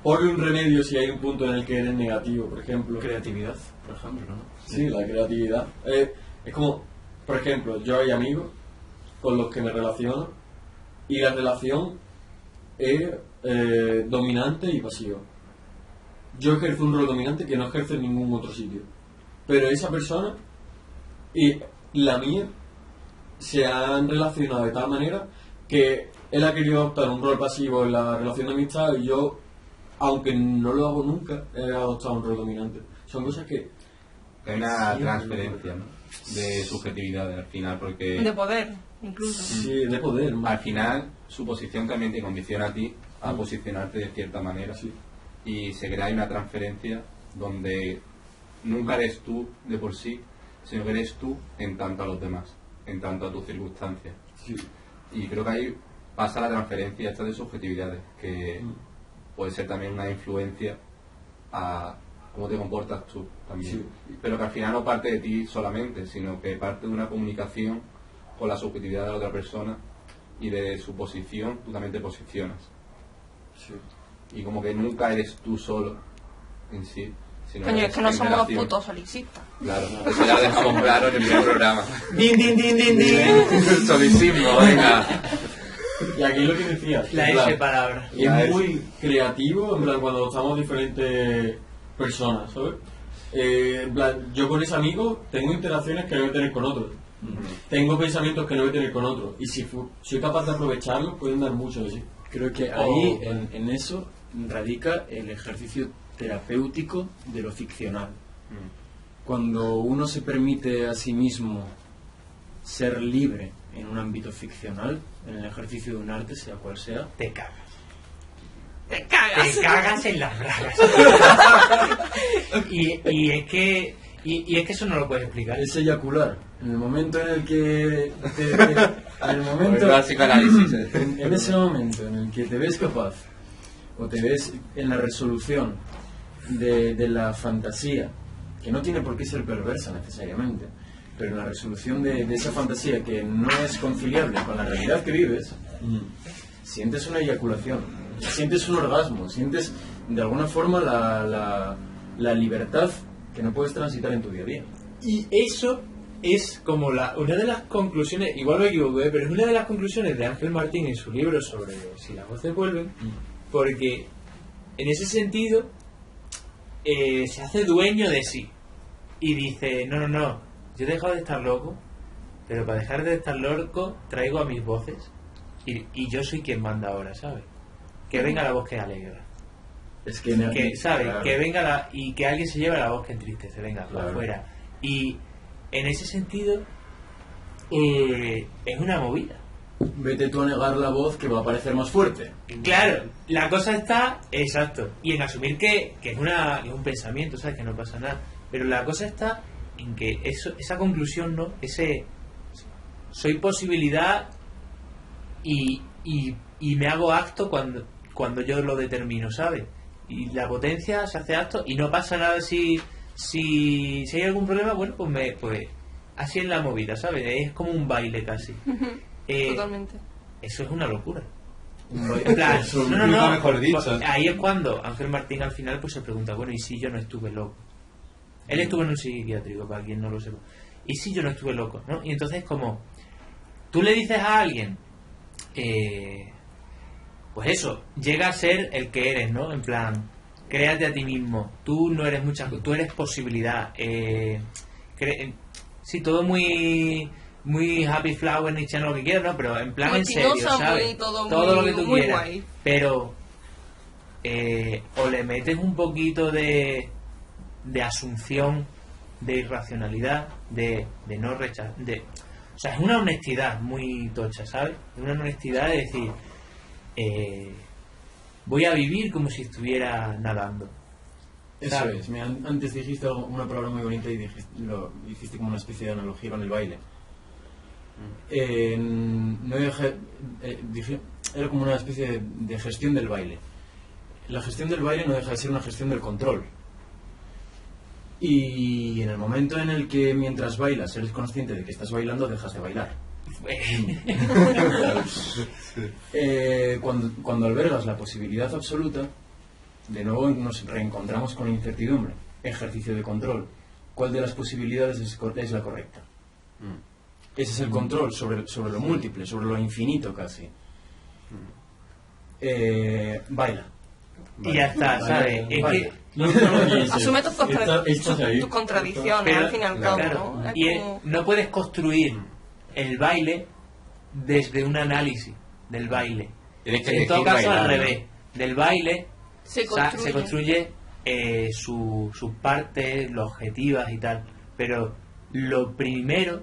ponle un remedio si hay un punto en el que eres negativo, por ejemplo. Creatividad, por ejemplo, ¿no? Sí, la creatividad. Es como, por ejemplo, yo hay amigos con los que me relaciono y la relación es dominante y pasiva. Yo ejerzo un rol dominante que no ejerce en ningún otro sitio. Pero esa persona y la mía se han relacionado de tal manera que él ha querido adoptar un rol pasivo en la relación de amistad y yo, aunque no lo hago nunca, he adoptado un rol dominante. Son cosas que... Hay una transferencia, ¿no?, de subjetividad al final, porque De poder, incluso. Sí, de poder. al final su posición también te condiciona a ti a posicionarte de cierta manera. Sí. Y se crea una transferencia donde nunca eres tú de por sí, sino que eres tú en tanto a los demás, en tanto a tus circunstancias. Sí. Y creo que ahí pasa la transferencia esta de subjetividades, que puede ser también una influencia a cómo te comportas tú también. Sí. Pero que al final no parte de ti solamente, sino que parte de una comunicación con la subjetividad de la otra persona y de su posición, tú también te posicionas. Sí. Y como que nunca eres tú solo en sí, sino Coño, eres es que no en somos relación. putos solipsistas. Claro, eso ya lo dejamos claro en el primer programa. ¡Din, din, din, din, din! Solisismo, venga. Y aquí lo que decías, La en plan, S palabra. es muy creativo, en plan, cuando estamos diferentes personas, ¿sabes? En plan, yo con ese amigo tengo interacciones que no voy a tener con otros. Tengo pensamientos que no voy a tener con otros. Y si soy capaz de aprovecharlos, pueden dar mucho de sí. Creo que ahí, en eso, radica el ejercicio terapéutico de lo ficcional. Cuando uno se permite a sí mismo ser libre en un ámbito ficcional, en el ejercicio de un arte, sea cual sea, Te cagas. ¡Te cagas! Te cagas en las bragas. y es que eso no lo puedes explicar. es eyacular. En el momento en el que en el momento Pues psicoanálisis, en ese momento en el que te ves capaz o te ves en la resolución de la fantasía, que no tiene por qué ser perversa necesariamente, pero en la resolución de esa fantasía que no es conciliable con la realidad que vives, sientes una eyaculación, sientes un orgasmo, sientes de alguna forma la libertad que no puedes transitar en tu día a día. Y eso es como una de las conclusiones, igual me equivoqué, pero es una de las conclusiones de Ángel Martín en su libro sobre si las voces vuelven, porque en ese sentido se hace dueño de sí y dice, no, yo he dejado de estar loco, pero para dejar de estar loco traigo a mis voces y yo soy quien manda ahora, ¿sabes? Que venga la voz que alegra. Es que, ¿sabes? claro. Que venga y que alguien se lleve la voz que entristece, venga, para Claro. afuera. Y en ese sentido es una movida. Vete tú a negar la voz que va a parecer más fuerte. Claro, la cosa está, exacto, y en asumir que es un pensamiento, ¿sabes? Que no pasa nada. Pero la cosa está en que esa conclusión, ¿no? Soy posibilidad y me hago acto cuando yo lo determino, ¿sabes? Y la potencia se hace acto y no pasa nada si hay algún problema, bueno, pues así es la movida, ¿sabes? Es como un baile casi. Totalmente. Eso es una locura. En plan, no, mejor dicho. Pues ahí es cuando Ángel Martín al final pues se pregunta, bueno, ¿y si yo no estuve loco? Él estuvo en un psiquiátrico, para quien no lo sepa. ¿Y si yo no estuve loco? ¿No? Y entonces como tú le dices a alguien, pues eso, llega a ser el que eres, ¿no? En plan, créate a ti mismo. Tú no eres tú eres posibilidad. Sí, todo muy happy flower, Nietzsche, lo que quieras, ¿no? Pero en plan Muy en serio, Spinoza, ¿sabes? todo lo que tú muy quieras. guay. Pero o le metes un poquito de asunción, de irracionalidad, de no rechazar, o sea, es una honestidad muy tocha, ¿sabes? Es una honestidad de decir, voy a vivir como si estuviera nadando. Eso ¿sabes? es. Mira, antes dijiste una palabra muy bonita y hiciste como una especie de analogía con el baile. No era como una especie de gestión del baile. La gestión del baile no deja de ser una gestión del control. Y en el momento en el que mientras bailas eres consciente de que estás bailando, dejas de bailar. Cuando albergas la posibilidad absoluta, de nuevo nos reencontramos con la incertidumbre. Ejercicio de control. ¿Cuál de las posibilidades es la correcta? Ese es el control sobre lo múltiple, sobre lo infinito casi. Y Baila. ya está, ¿sabes? Es que Asume tus contradicciones, pero, al fin y al cabo, claro, ¿no? y no puedes construir el baile desde un análisis del baile. Tienes que En todo elegir caso, al bailar, ¿no? revés. Del baile Se se construye sus partes, las objetivas y tal. Pero lo primero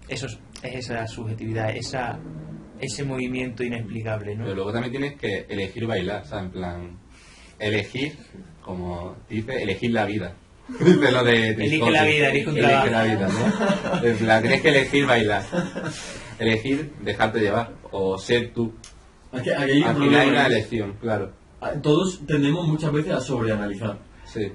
es esa subjetividad, ese movimiento inexplicable, ¿no? Pero luego también tienes que elegir bailar, ¿sabes? En plan, elegir, como dice, elegir la vida. Dice lo de Elige la vida, elige un Elige trabajo. la vida, ¿no? En plan, tienes que elegir bailar. Elegir, dejarte llevar, o ser tú. Aquí hay un Al final hay problema. una elección, claro. Todos tendemos muchas veces a sobreanalizar. Sí.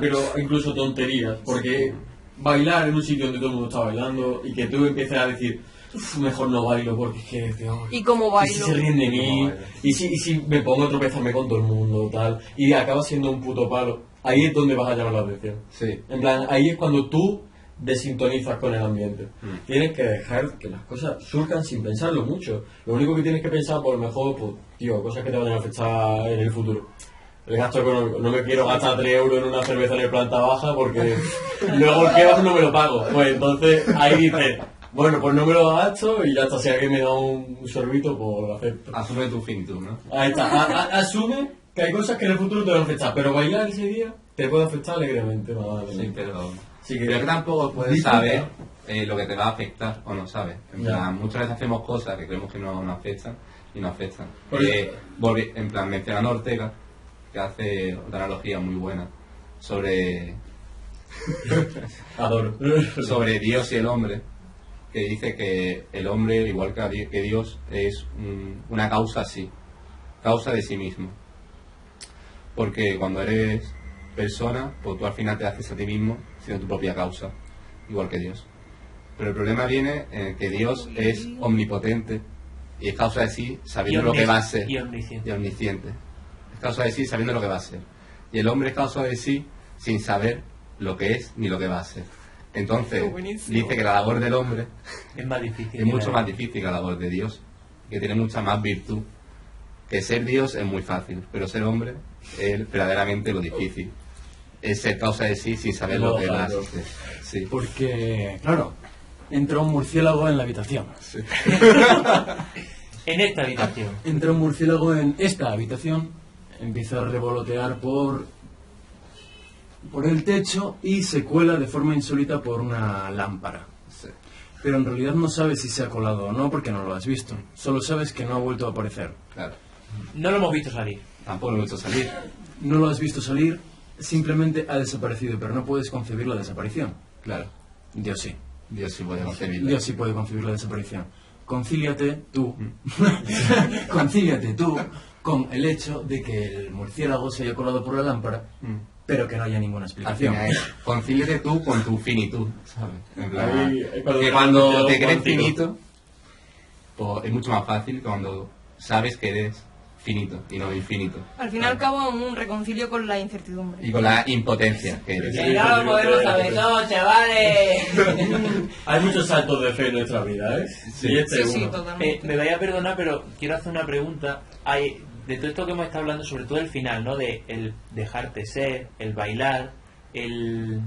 Pero incluso tonterías, porque bailar en un sitio donde todo el mundo está bailando y que tú empieces a decir, "Uf, mejor no bailo porque es que peor. ¿Y cómo Y si bailo? se ríen de ¿Cómo mí, bailo? y si me pongo a tropezarme con todo el mundo, tal, y acaba siendo un puto palo, ahí es donde vas a llamar la atención. Sí. En plan, ahí es cuando tú desintonizas con el ambiente. Tienes que dejar que las cosas surjan sin pensarlo mucho. Lo único que tienes que pensar, por lo mejor, pues, tío, cosas que te vayan a afectar en el futuro. El gasto económico. No me quiero gastar 3 euros en una cerveza en el planta baja porque luego el kebab no me lo pago. Pues entonces ahí dices, bueno, pues no me lo gasto y ya está. Si alguien me da un sorbito, pues lo acepto. Asume tu fin tú, ¿no? Ahí está. Asume que hay cosas que en el futuro te van a afectar, pero bailar ese día te puede afectar alegremente. Sí, pero... Sí, Creo que tampoco puedes disfruta. saber lo que te va a afectar o no sabes. En Ya. plan, muchas veces hacemos cosas que creemos que no nos afectan y nos afectan. Porque- En plan, mencionando a Ortega, que hace otra analogía muy buena sobre Adoro. Dios y el hombre, que dice que el hombre, igual que Dios, es una causa así, causa de sí mismo. Porque cuando eres persona, pues tú al final te haces a ti mismo siendo tu propia causa, igual que Dios. Pero el problema viene en que Dios es omnipotente y es causa de sí sabiendo lo que va a ser. Y omnisciente. Y omnisciente. Es causa de sí sabiendo lo que va a ser. Y el hombre es causa de sí sin saber lo que es ni lo que va a ser. Entonces, Qué buenísimo. dice que la labor del hombre Es más difícil. es mucho más difícil que la labor de Dios, que tiene mucha más virtud. Que ser Dios es muy fácil, pero ser hombre es verdaderamente lo difícil. Es ser causa de sí sin saber lo que va a hacer. Sí. Porque, claro, entra un murciélago en la habitación. En esta habitación. Entra un murciélago en esta habitación, empieza a revolotear por el techo y se cuela de forma insólita por una lámpara. Sí. Pero en realidad no sabes si se ha colado o no porque no lo has visto. Solo sabes que no ha vuelto a aparecer. Claro. No lo hemos visto salir. Tampoco lo he hecho salir. no lo has visto salir, simplemente ha desaparecido, pero no puedes concebir la desaparición. Claro, Dios sí. Dios sí puede concebirlo. Dios sí puede concebir la desaparición. Concíliate tú, concíliate tú con el hecho de que el murciélago se haya colado por la lámpara, pero que no haya ninguna Al explicación. final es, concíliate tú con tu finitud, ¿sabes? En plan, Ahí, porque cuando te crees cuántico. finito, pues es mucho más fácil cuando sabes que eres finito y no infinito. Al fin y al cabo, un reconcilio con la incertidumbre. Y con la impotencia que eres. Sí. Ya lo podemos saber todo, chavales. Hay muchos saltos de fe en nuestra vida, ¿eh? Sí. Y este es Sí, uno. totalmente. Me vaya a perdonar, pero quiero hacer una pregunta. Hay, de todo esto que hemos estado hablando, sobre todo el final, ¿no? De el dejarte ser, el bailar, el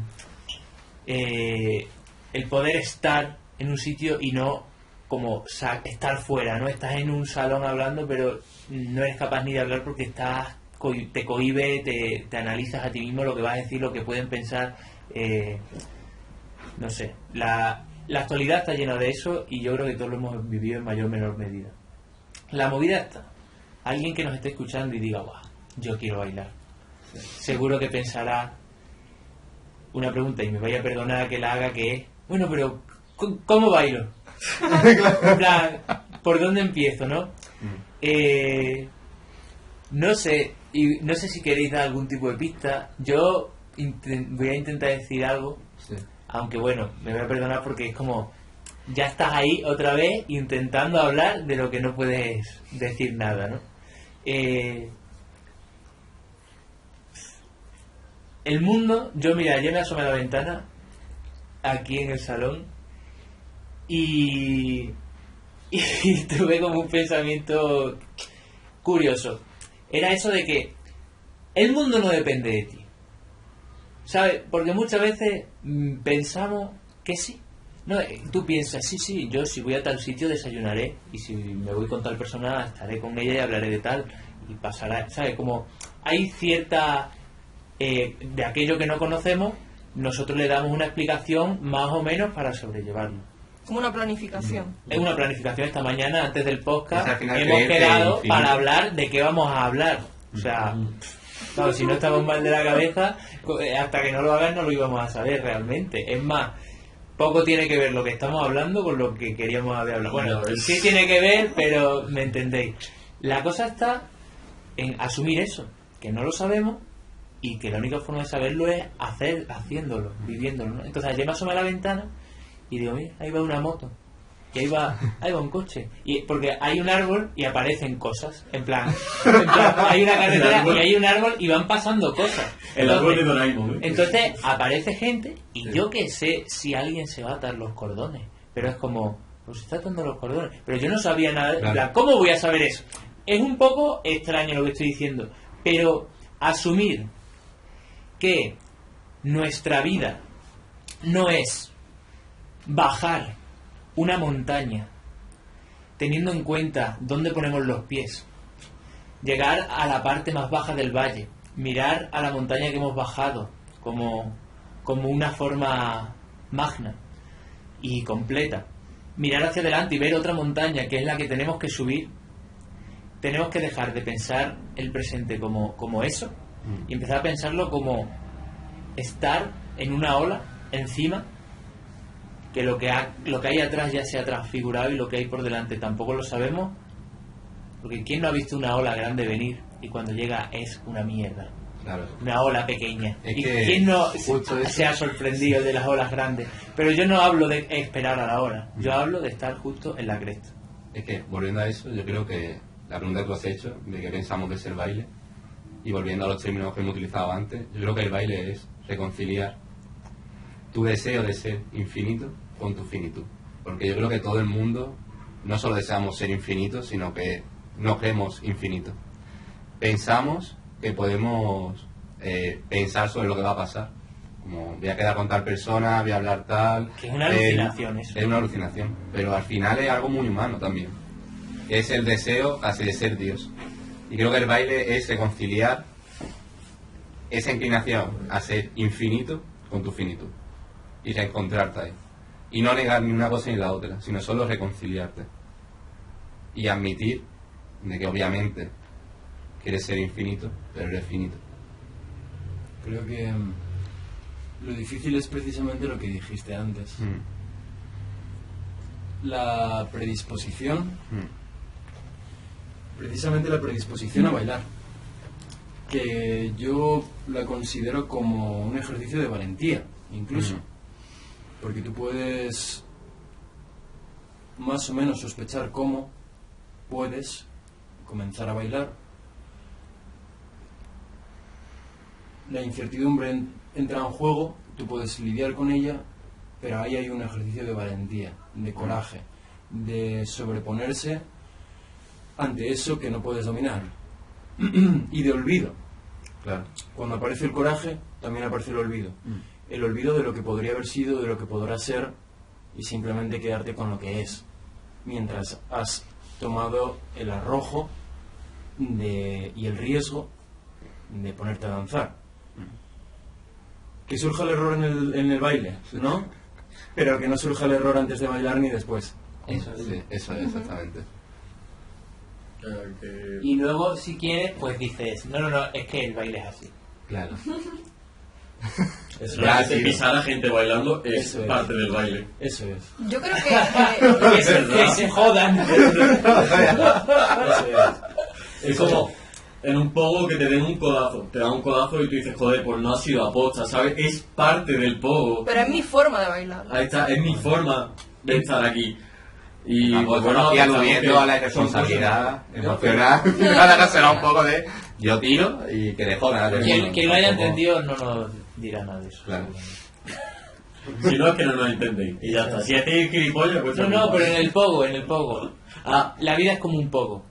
poder estar en un sitio y no como estar fuera, ¿no? Estás en un salón hablando, pero no eres capaz ni de hablar porque te cohíbe, te analizas a ti mismo lo que vas a decir, lo que pueden pensar. No sé, la actualidad está llena de eso y yo creo que todos lo hemos vivido en mayor o menor medida. La movida está. Alguien que nos esté escuchando y diga, guau, yo quiero bailar. Seguro que pensará una pregunta, y me vaya a perdonar que la haga, que es, bueno, pero ¿cómo bailo? En plan, ¿por dónde empiezo, no? No sé, y no sé si queréis dar algún tipo de pista. Yo voy a intentar decir algo, Sí. aunque bueno, me voy a perdonar porque es como, ya estás ahí otra vez intentando hablar de lo que no puedes decir nada, ¿no? El mundo, yo me asomé a la ventana aquí en el salón y tuve como un pensamiento curioso. Era eso de que el mundo no depende de ti, ¿sabes? Porque muchas veces pensamos que sí. No, tú piensas, sí, yo si voy a tal sitio desayunaré, y si me voy con tal persona estaré con ella y hablaré de tal, y pasará, ¿sabes? Como hay cierta... de aquello que no conocemos, nosotros le damos una explicación más o menos para sobrellevarlo. Como una planificación. Es una planificación. Esta mañana, antes del podcast, Es al final hemos creerte quedado infinito. para hablar de qué vamos a hablar. O sea, claro, si no estamos mal de la cabeza, hasta que no lo hagan no lo íbamos a saber realmente. Es más, poco tiene que ver lo que estamos hablando con lo que queríamos haber hablado. Bueno, sí tiene que ver, pero me entendéis. La cosa está en asumir eso, que no lo sabemos y que la única forma de saberlo es haciéndolo, viviéndolo, ¿no? Entonces yo me asomo a la ventana y digo, mira, ahí va una moto, y ahí va un coche, y porque hay un árbol y aparecen cosas, en plan hay una carretera y hay un árbol y van pasando cosas. El árbol de Doraemon, ¿eh? Entonces aparece gente y yo que sé si alguien se va a atar los cordones, pero es como, pues se está atando los cordones, pero yo no sabía nada, en plan, ¿cómo voy a saber eso? Es un poco extraño lo que estoy diciendo, pero asumir que nuestra vida no es bajar una montaña teniendo en cuenta dónde ponemos los pies, llegar a la parte más baja del valle, mirar a la montaña que hemos bajado como una forma magna y completa, mirar hacia adelante y ver otra montaña que es la que tenemos que subir. Tenemos que dejar de pensar el presente como eso y empezar a pensarlo como estar en una ola encima, que lo que hay atrás ya se ha transfigurado y lo que hay por delante tampoco lo sabemos, porque ¿quién no ha visto una ola grande venir y cuando llega es una mierda? Claro. Una ola pequeña. Es ¿Y que quién no justo eso. se ha sorprendido de las olas grandes? Pero yo no hablo de esperar a la ola, yo hablo de estar justo en la cresta. Es que, volviendo a eso, yo creo que la pregunta que tú has hecho, de qué pensamos que es el baile, y volviendo a los términos que hemos utilizado antes, yo creo que el baile es reconciliar tu deseo de ser infinito con tu finitud. Porque yo creo que todo el mundo no solo deseamos ser infinitos, sino que nos creemos infinitos. Pensamos que podemos pensar sobre lo que va a pasar. Como voy a quedar con tal persona, voy a hablar tal... Que es una alucinación eso. Es una alucinación, pero al final es algo muy humano también. Es el deseo casi de ser Dios. Y creo que el baile es reconciliar esa inclinación a ser infinito con tu finitud. Y reencontrarte ahí. Y no negar ni una cosa ni la otra, sino solo reconciliarte. Y admitir de que obviamente quieres ser infinito, pero eres finito. Creo que lo difícil es precisamente lo que dijiste antes. La predisposición, precisamente la predisposición a bailar, que yo la considero como un ejercicio de valentía, incluso. Porque tú puedes más o menos sospechar cómo puedes comenzar a bailar. La incertidumbre entra en juego, tú puedes lidiar con ella, pero ahí hay un ejercicio de valentía, de coraje, de sobreponerse ante eso que no puedes dominar. Y de olvido. Claro. Cuando aparece el coraje, también aparece el olvido. El olvido de lo que podría haber sido, de lo que podrá ser, y simplemente quedarte con lo que es. Mientras has tomado el arrojo y el riesgo de ponerte a danzar. Que surja el error en el baile, ¿no? Pero que no surja el error antes de bailar ni después. Eso es. Sí, eso es exactamente. Y luego, si quieres, pues dices, no, es que el baile es así. Claro. Eso Realmente pisar a gente bailando es Eso es. parte del baile. Eso es. Yo creo que Que se jodan. Eso es. Es como en un pogo que te den un codazo. Te dan un codazo y tú dices, joder, pues no ha sido aposta, ¿sabes? Es parte del pogo. pero es mi forma de bailar. Ahí está, es mi forma de estar aquí. Y Pues bueno, y pensamos aludiendo que a la son responsabilidad emocional, ahora será un poco de yo tiro y que le jodan a todo el mundo. Quien lo haya Tampoco- entendido no nos dirá nada de eso. Claro. cosas. Si no es que no nos entendéis. Y ya está. Si hacéis gilipollas, pues... No, pero en el pogo. La vida es como un pogo.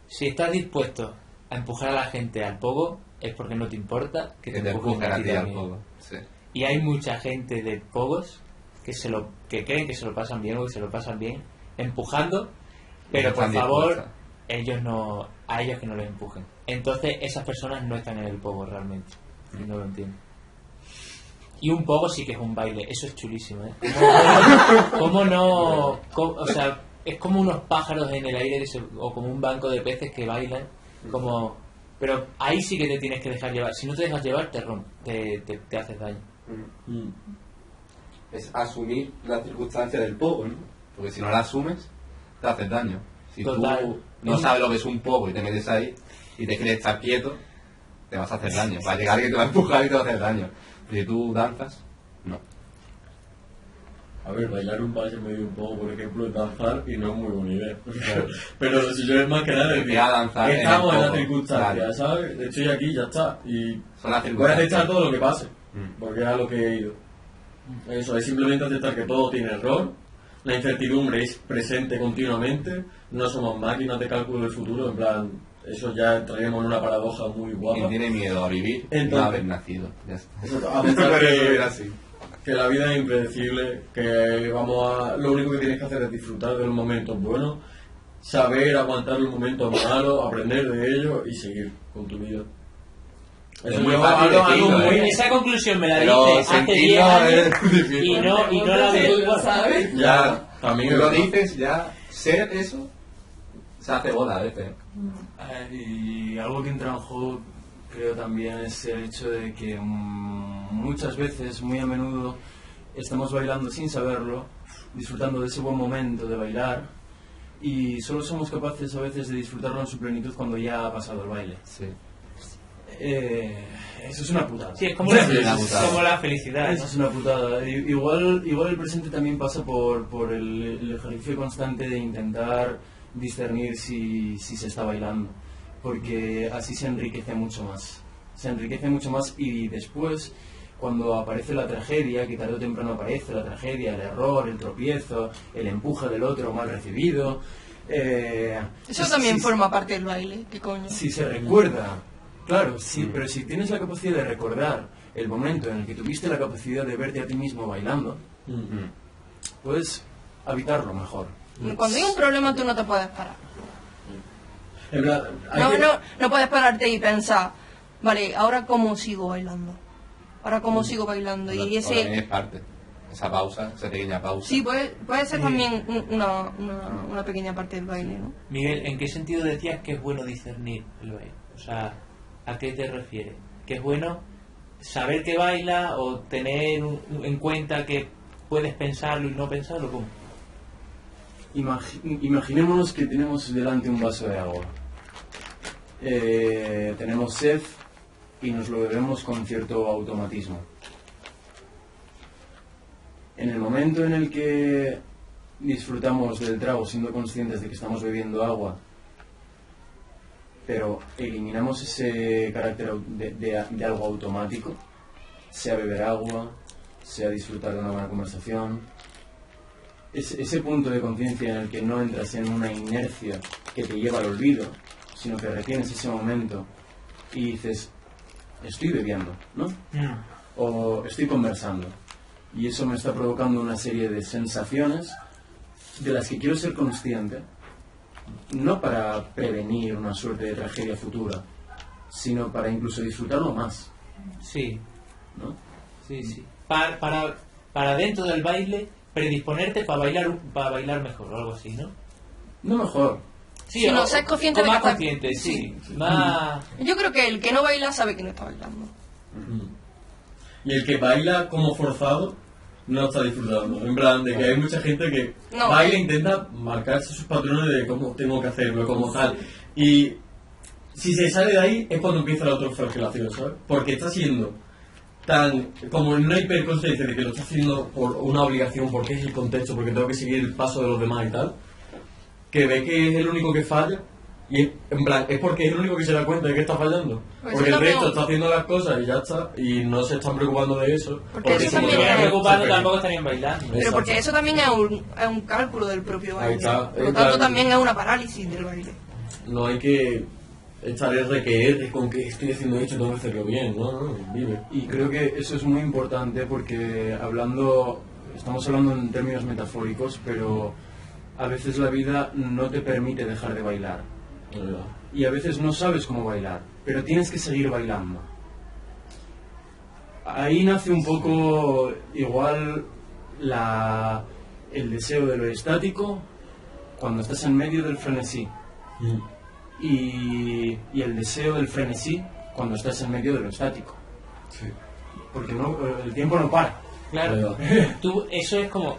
Si estás dispuesto a empujar a la gente al pogo, es porque no te importa que Que te te empujen empujan a ti al también. poco. Sí. Y hay mucha gente de pogos que creen que se lo pasan bien o que se lo pasan bien empujando, pero No por están favor, dispuestas. a ellos que no les empujen. Entonces esas personas no están en el pogo realmente. Y no lo entiendo. Y un pogo sí que es un baile, eso es chulísimo, ¿eh? ¿Cómo no? O sea, es como unos pájaros en el aire o como un banco de peces que bailan, como... Pero ahí sí que te tienes que dejar llevar. Si no te dejas llevar, te haces daño. Es asumir la circunstancia del pogo, ¿no? Porque si no la asumes, te haces daño. Si Total. tú no sabes lo que es un pogo y te metes ahí y te crees estar quieto, te vas a hacer daño. Va a llegar alguien que te va a empujar y te va a hacer daño. Si tú danzas, no. A ver, bailar un vals en medio de un poco, por ejemplo, es danzar y no es muy buena idea. Pero si yo es más que nada decir, Empieza a danzar en el estamos en la pogo, circunstancia, claro. ¿sabes? Estoy aquí, ya está. Y Son las voy a circunstancias. aceptar todo lo que pase, Mm. porque es a lo que he ido. Eso, es simplemente aceptar que todo tiene error, la incertidumbre es presente continuamente, no somos máquinas de cálculo del futuro, en plan, eso ya entraríamos en una paradoja muy Quien guapa. tiene miedo a vivir, no Entonces- a haber nacido. Ya está. Eso, aceptar Puedes que- resumir así. que la vida es impredecible, que lo único que tienes que hacer es disfrutar de los momentos buenos, saber aguantar los momentos malos, aprender de ellos y seguir con tu vida. Es muy fácil decirlo, ¿eh? Esa conclusión me la Pero dice hace 10 sentirlo años es difícil. y no la veo, ¿sabes? Ya, también Tú es lo verdad. dices, ya ser eso se hace bola a veces. Y algo que entra en juego, creo también, es el hecho de que muchas veces, muy a menudo, estamos bailando sin saberlo, disfrutando de ese buen momento de bailar, y solo somos capaces a veces de disfrutarlo en su plenitud cuando ya ha pasado el baile. Sí. Eso es una putada. Sí, es como, Sí, la putada. como la felicidad, Eso ¿no? es una putada. Igual el presente también pasa por el ejercicio constante de intentar discernir si se está bailando, porque así se enriquece mucho más. Se enriquece mucho más y después, cuando aparece la tragedia, que tarde o temprano aparece la tragedia, el error, el tropiezo, el empuje del otro mal recibido... Eso también forma parte del baile, ¿qué coño? Si se recuerda, claro, sí, pero si tienes la capacidad de recordar el momento en el que tuviste la capacidad de verte a ti mismo bailando, puedes habitarlo mejor. Cuando hay un problema tú no te puedes parar. En plan, hay No puedes pararte y pensar, vale, ahora cómo sigo bailando. Ahora cómo sigo bailando. Y También ese... es parte. Esa pausa, esa pequeña pausa. Sí, puede ser también una pequeña parte del baile, ¿no? Miguel, ¿en qué sentido decías que es bueno discernir el baile? O sea, ¿a qué te refieres? ¿Que es bueno saber que baila o tener en cuenta que puedes pensarlo y no pensarlo? ¿Cómo? Imaginémonos que tenemos delante un vaso de agua. Tenemos sed y nos lo bebemos con cierto automatismo. En el momento en el que disfrutamos del trago siendo conscientes de que estamos bebiendo agua, pero eliminamos ese carácter de algo automático, sea beber agua, sea disfrutar de una buena conversación, ese punto de conciencia en el que no entras en una inercia que te lleva al olvido, sino que retienes ese momento y dices, estoy bebiendo, ¿no? O estoy conversando. Y eso me está provocando una serie de sensaciones de las que quiero ser consciente, no para prevenir una suerte de tragedia futura, sino para incluso disfrutarlo más. Sí, ¿no? sí, sí. Para dentro del baile, predisponerte para bailar mejor o algo así, ¿no? No mejor. Sí, Si no, ser consciente de más que está- consciente, sí. Más... Yo creo que el que no baila sabe que no está bailando. Y el que baila como forzado no está disfrutando. En plan, de que hay mucha gente que No. baila e intenta marcarse sus patrones de cómo tengo que hacerlo, como tal. Y si se sale de ahí es cuando empieza la autoflagelación, ¿sabes? Porque está siendo tan como en una hiperconsciencia de que lo está haciendo por una obligación, porque es el contexto, porque tengo que seguir el paso de los demás y tal, que ve que es el único que falla. Y en plan, es porque es el único que se da cuenta de que está fallando. Pues Porque el eso también- resto está haciendo las cosas y ya está. Y no se están preocupando de eso. Porque eso Si también te hubieran es- preocupado, se tampoco estarían bailando. Pero porque eso también es un cálculo del propio Ahí baile. está. Por lo tanto, también es una parálisis del baile. No hay que echar R con que estoy haciendo esto, tengo que hacerlo bien. No, vive. Y creo que eso es muy importante porque estamos hablando en términos metafóricos, pero a veces la vida no te permite dejar de bailar. La verdad. Y a veces no sabes cómo bailar, pero tienes que seguir bailando. Ahí nace un poco igual el deseo de lo estático cuando estás en medio del frenesí y el deseo del frenesí cuando estás en medio de lo estático. Sí. Porque el tiempo no para. Claro, eso es como,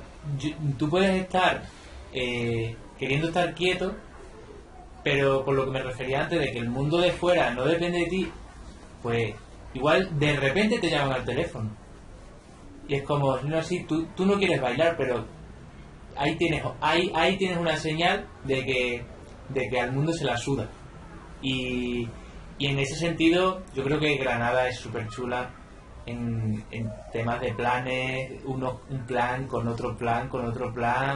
tú puedes estar queriendo estar quieto, pero por lo que me refería antes de que el mundo de fuera no depende de ti, pues igual de repente te llaman al teléfono y es como, no, sí, tú no quieres bailar, pero ahí tienes una señal de que al mundo se la suda. Y en ese sentido yo creo que Granada es súper chula en temas de planes, un plan con otro plan,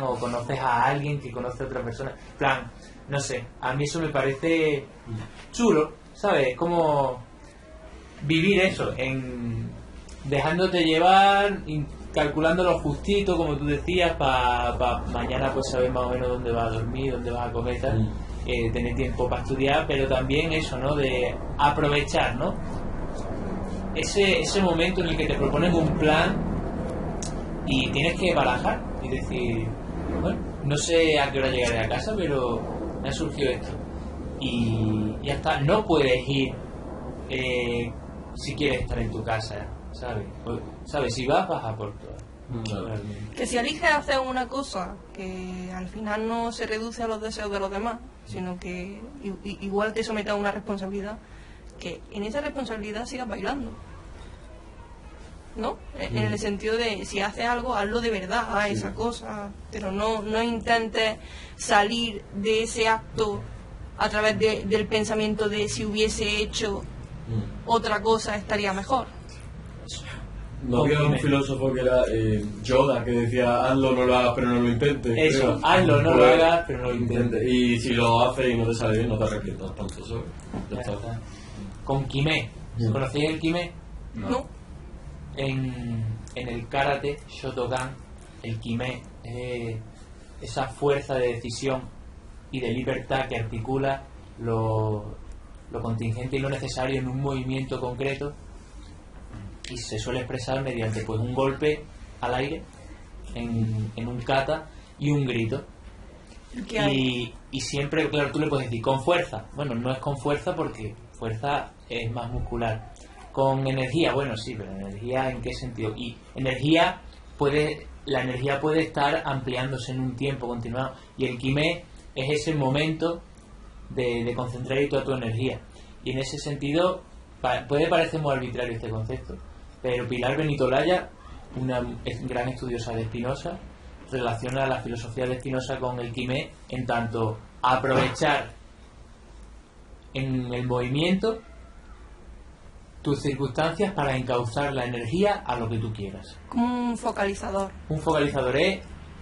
o conoces a alguien que conoce a otra persona, plan, no sé, a mí eso me parece chulo, ¿sabes? Como vivir eso, dejándote llevar, calculando lo justito, como tú decías, para mañana pues saber más o menos dónde vas a dormir, dónde vas a comer y tal, tener tiempo para estudiar, pero también eso, ¿no? De aprovechar, ¿no? Ese momento en el que te proponen un plan y tienes que barajar y decir, bueno, no sé a qué hora llegaré a casa, pero me ha surgido esto. Y ya está, no puedes ir si quieres estar en tu casa, ¿sabes? ¿Sabes? Si vas a por todo. Realmente. Que si eliges hacer una cosa que al final no se reduce a los deseos de los demás, sino que igual te somete a una responsabilidad, que en esa responsabilidad sigas bailando, ¿no? En el sentido de si haces algo, hazlo de verdad, haz esa cosa, pero no intentes salir de ese acto a través del pensamiento de si hubiese hecho otra cosa estaría mejor. No había un filósofo que era Yoda, que decía, hazlo, no lo hagas, pero no lo intentes. Eso, creo. hazlo, no lo Pues, hagas, pero no lo intentes. Y si lo haces y no te sale bien, no te arrepientas tanto, ¿sabes? Ya Ya está. está. Con Kime. ¿Conocéis el Kime? ¿No? En el karate Shotokan, el Kime es esa fuerza de decisión y de libertad que articula lo contingente y lo necesario en un movimiento concreto, y se suele expresar mediante pues un golpe al aire en un kata y un grito. ¿Qué hay? Y siempre, claro, tú le puedes decir con fuerza. Bueno, no es con fuerza porque fuerza es más muscular, con energía. Bueno, sí, pero energía ¿en qué sentido? Y la energía puede estar ampliándose en un tiempo continuado, y el Quimé es ese momento de concentrar ahí toda tu energía. Y en ese sentido puede parecer muy arbitrario este concepto, pero Pilar Benito Laya, una gran estudiosa de Spinoza, relaciona la filosofía de Spinoza con el Quimé en tanto a aprovechar en el movimiento tus circunstancias para encauzar la energía a lo que tú quieras. Como un focalizador. Un focalizador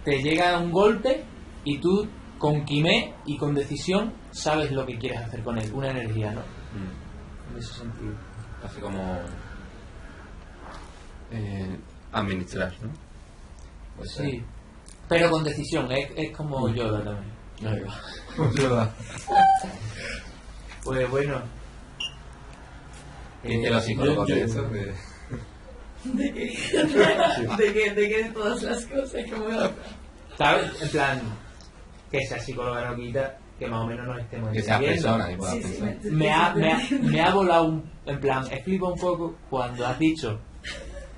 te llega un golpe y tú con Quimé y con decisión sabes lo que quieres hacer con él, una energía, ¿no? En ese sentido. Así como administrar, ¿no? Pues sí, pero con decisión, es como Yoda también. Ahí va. Pues bueno. Que los psicólogos de eso, ¿De qué? ¿De qué de todas las cosas? ¿Sabes? En plan, que sea psicóloga no quita que más o menos nos estemos que sea entendiendo. persona y pueda Sí, pensar. Me ha volado en plan, explica un poco cuando has dicho,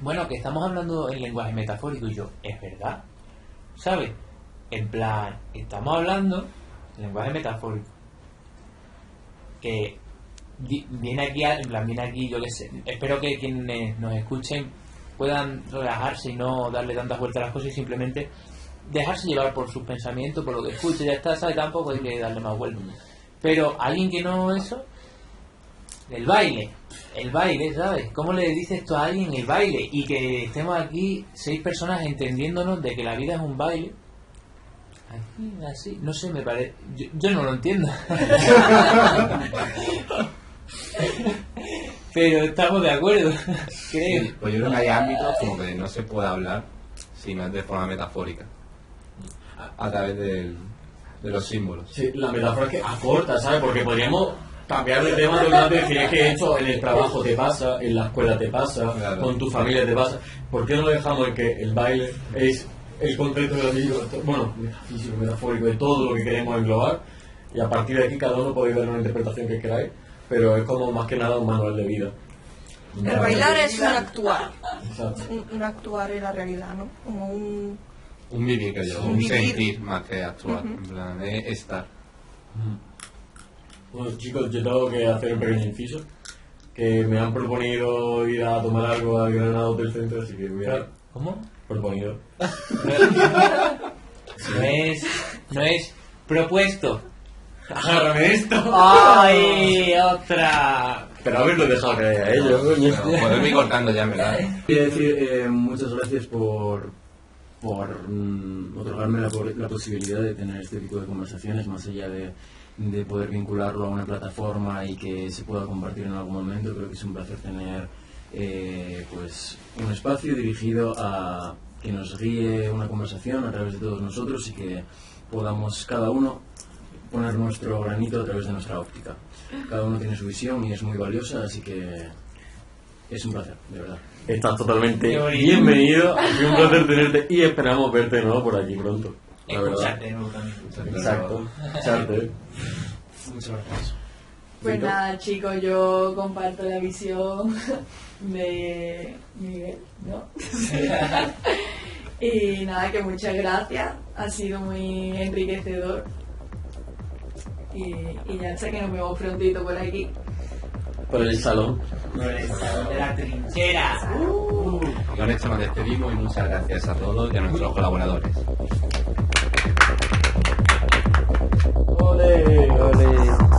bueno, que estamos hablando en lenguaje metafórico, y yo, es verdad, ¿sabes? En plan, estamos hablando en lenguaje metafórico, que viene aquí, yo qué sé, espero que quienes nos escuchen puedan relajarse y no darle tantas vueltas a las cosas y simplemente dejarse llevar por sus pensamientos, por lo que escuche, ya está, ¿sabes? Tampoco hay que darle más vueltas. Pero alguien que no eso, el baile, ¿sabes? ¿Cómo le dices esto a alguien, el baile? Y que estemos aquí 6 personas entendiéndonos de que la vida es un baile. Así, no sé, me parece... Yo no lo entiendo. Pero estamos de acuerdo, creo. Sí, pues yo creo que hay ámbitos como que no se puede hablar si no es de forma metafórica, a través de los símbolos. Sí, la metáfora es que acorta, ¿sabes? Porque podríamos cambiar de tema totalmente, decir, es que esto en el trabajo te pasa, en la escuela te pasa, claro, con tu familia te pasa. ¿Por qué no lo dejamos en que el baile es el contexto metafísico, metafórico de todo lo que queremos englobar, y a partir de aquí cada uno podéis dar una interpretación que queráis, pero es como más que nada un manual de vida. El bailar es un actuar. Exacto. Un actuar en la realidad, ¿no? Como un vivir, que yo, un un vivir. sentir más que actuar, en plan, es estar. Bueno, chicos, yo tengo que hacer un pequeño inciso, que me han proponido ir a tomar algo al Granada Hotel Center, así que voy a... ¿Cómo? Proponido. No es propuesto. ¡Agárrame esto! ¡Ay! ¡Otra! Pero haberlo dejado que a ellos, coño. Pero poderme ir cortando ya, en verdad. Quería decir muchas gracias por otorgarme la posibilidad de tener este tipo de conversaciones, más allá de poder vincularlo a una plataforma y que se pueda compartir en algún momento. Creo que es un placer tener pues un espacio dirigido a que nos guíe una conversación a través de todos nosotros y que podamos cada uno poner nuestro granito a través de nuestra óptica. Cada uno tiene su visión y es muy valiosa, así que es un placer, de verdad. Estás totalmente bienvenido, ha sido un placer tenerte y esperamos verte de nuevo por aquí pronto. La verdad. Escucharte de nuevo también. Exacto, escucharte. Muchas gracias. Pues nada, chicos, yo comparto la visión de Miguel, ¿no? Y nada, que muchas gracias, ha sido muy enriquecedor. Y ya está, que nos vemos prontito por aquí. Por el salón. De la trinchera. Y con esto nos despedimos y muchas gracias a todos y a nuestros colaboradores. ¡Ole! ¡Ole!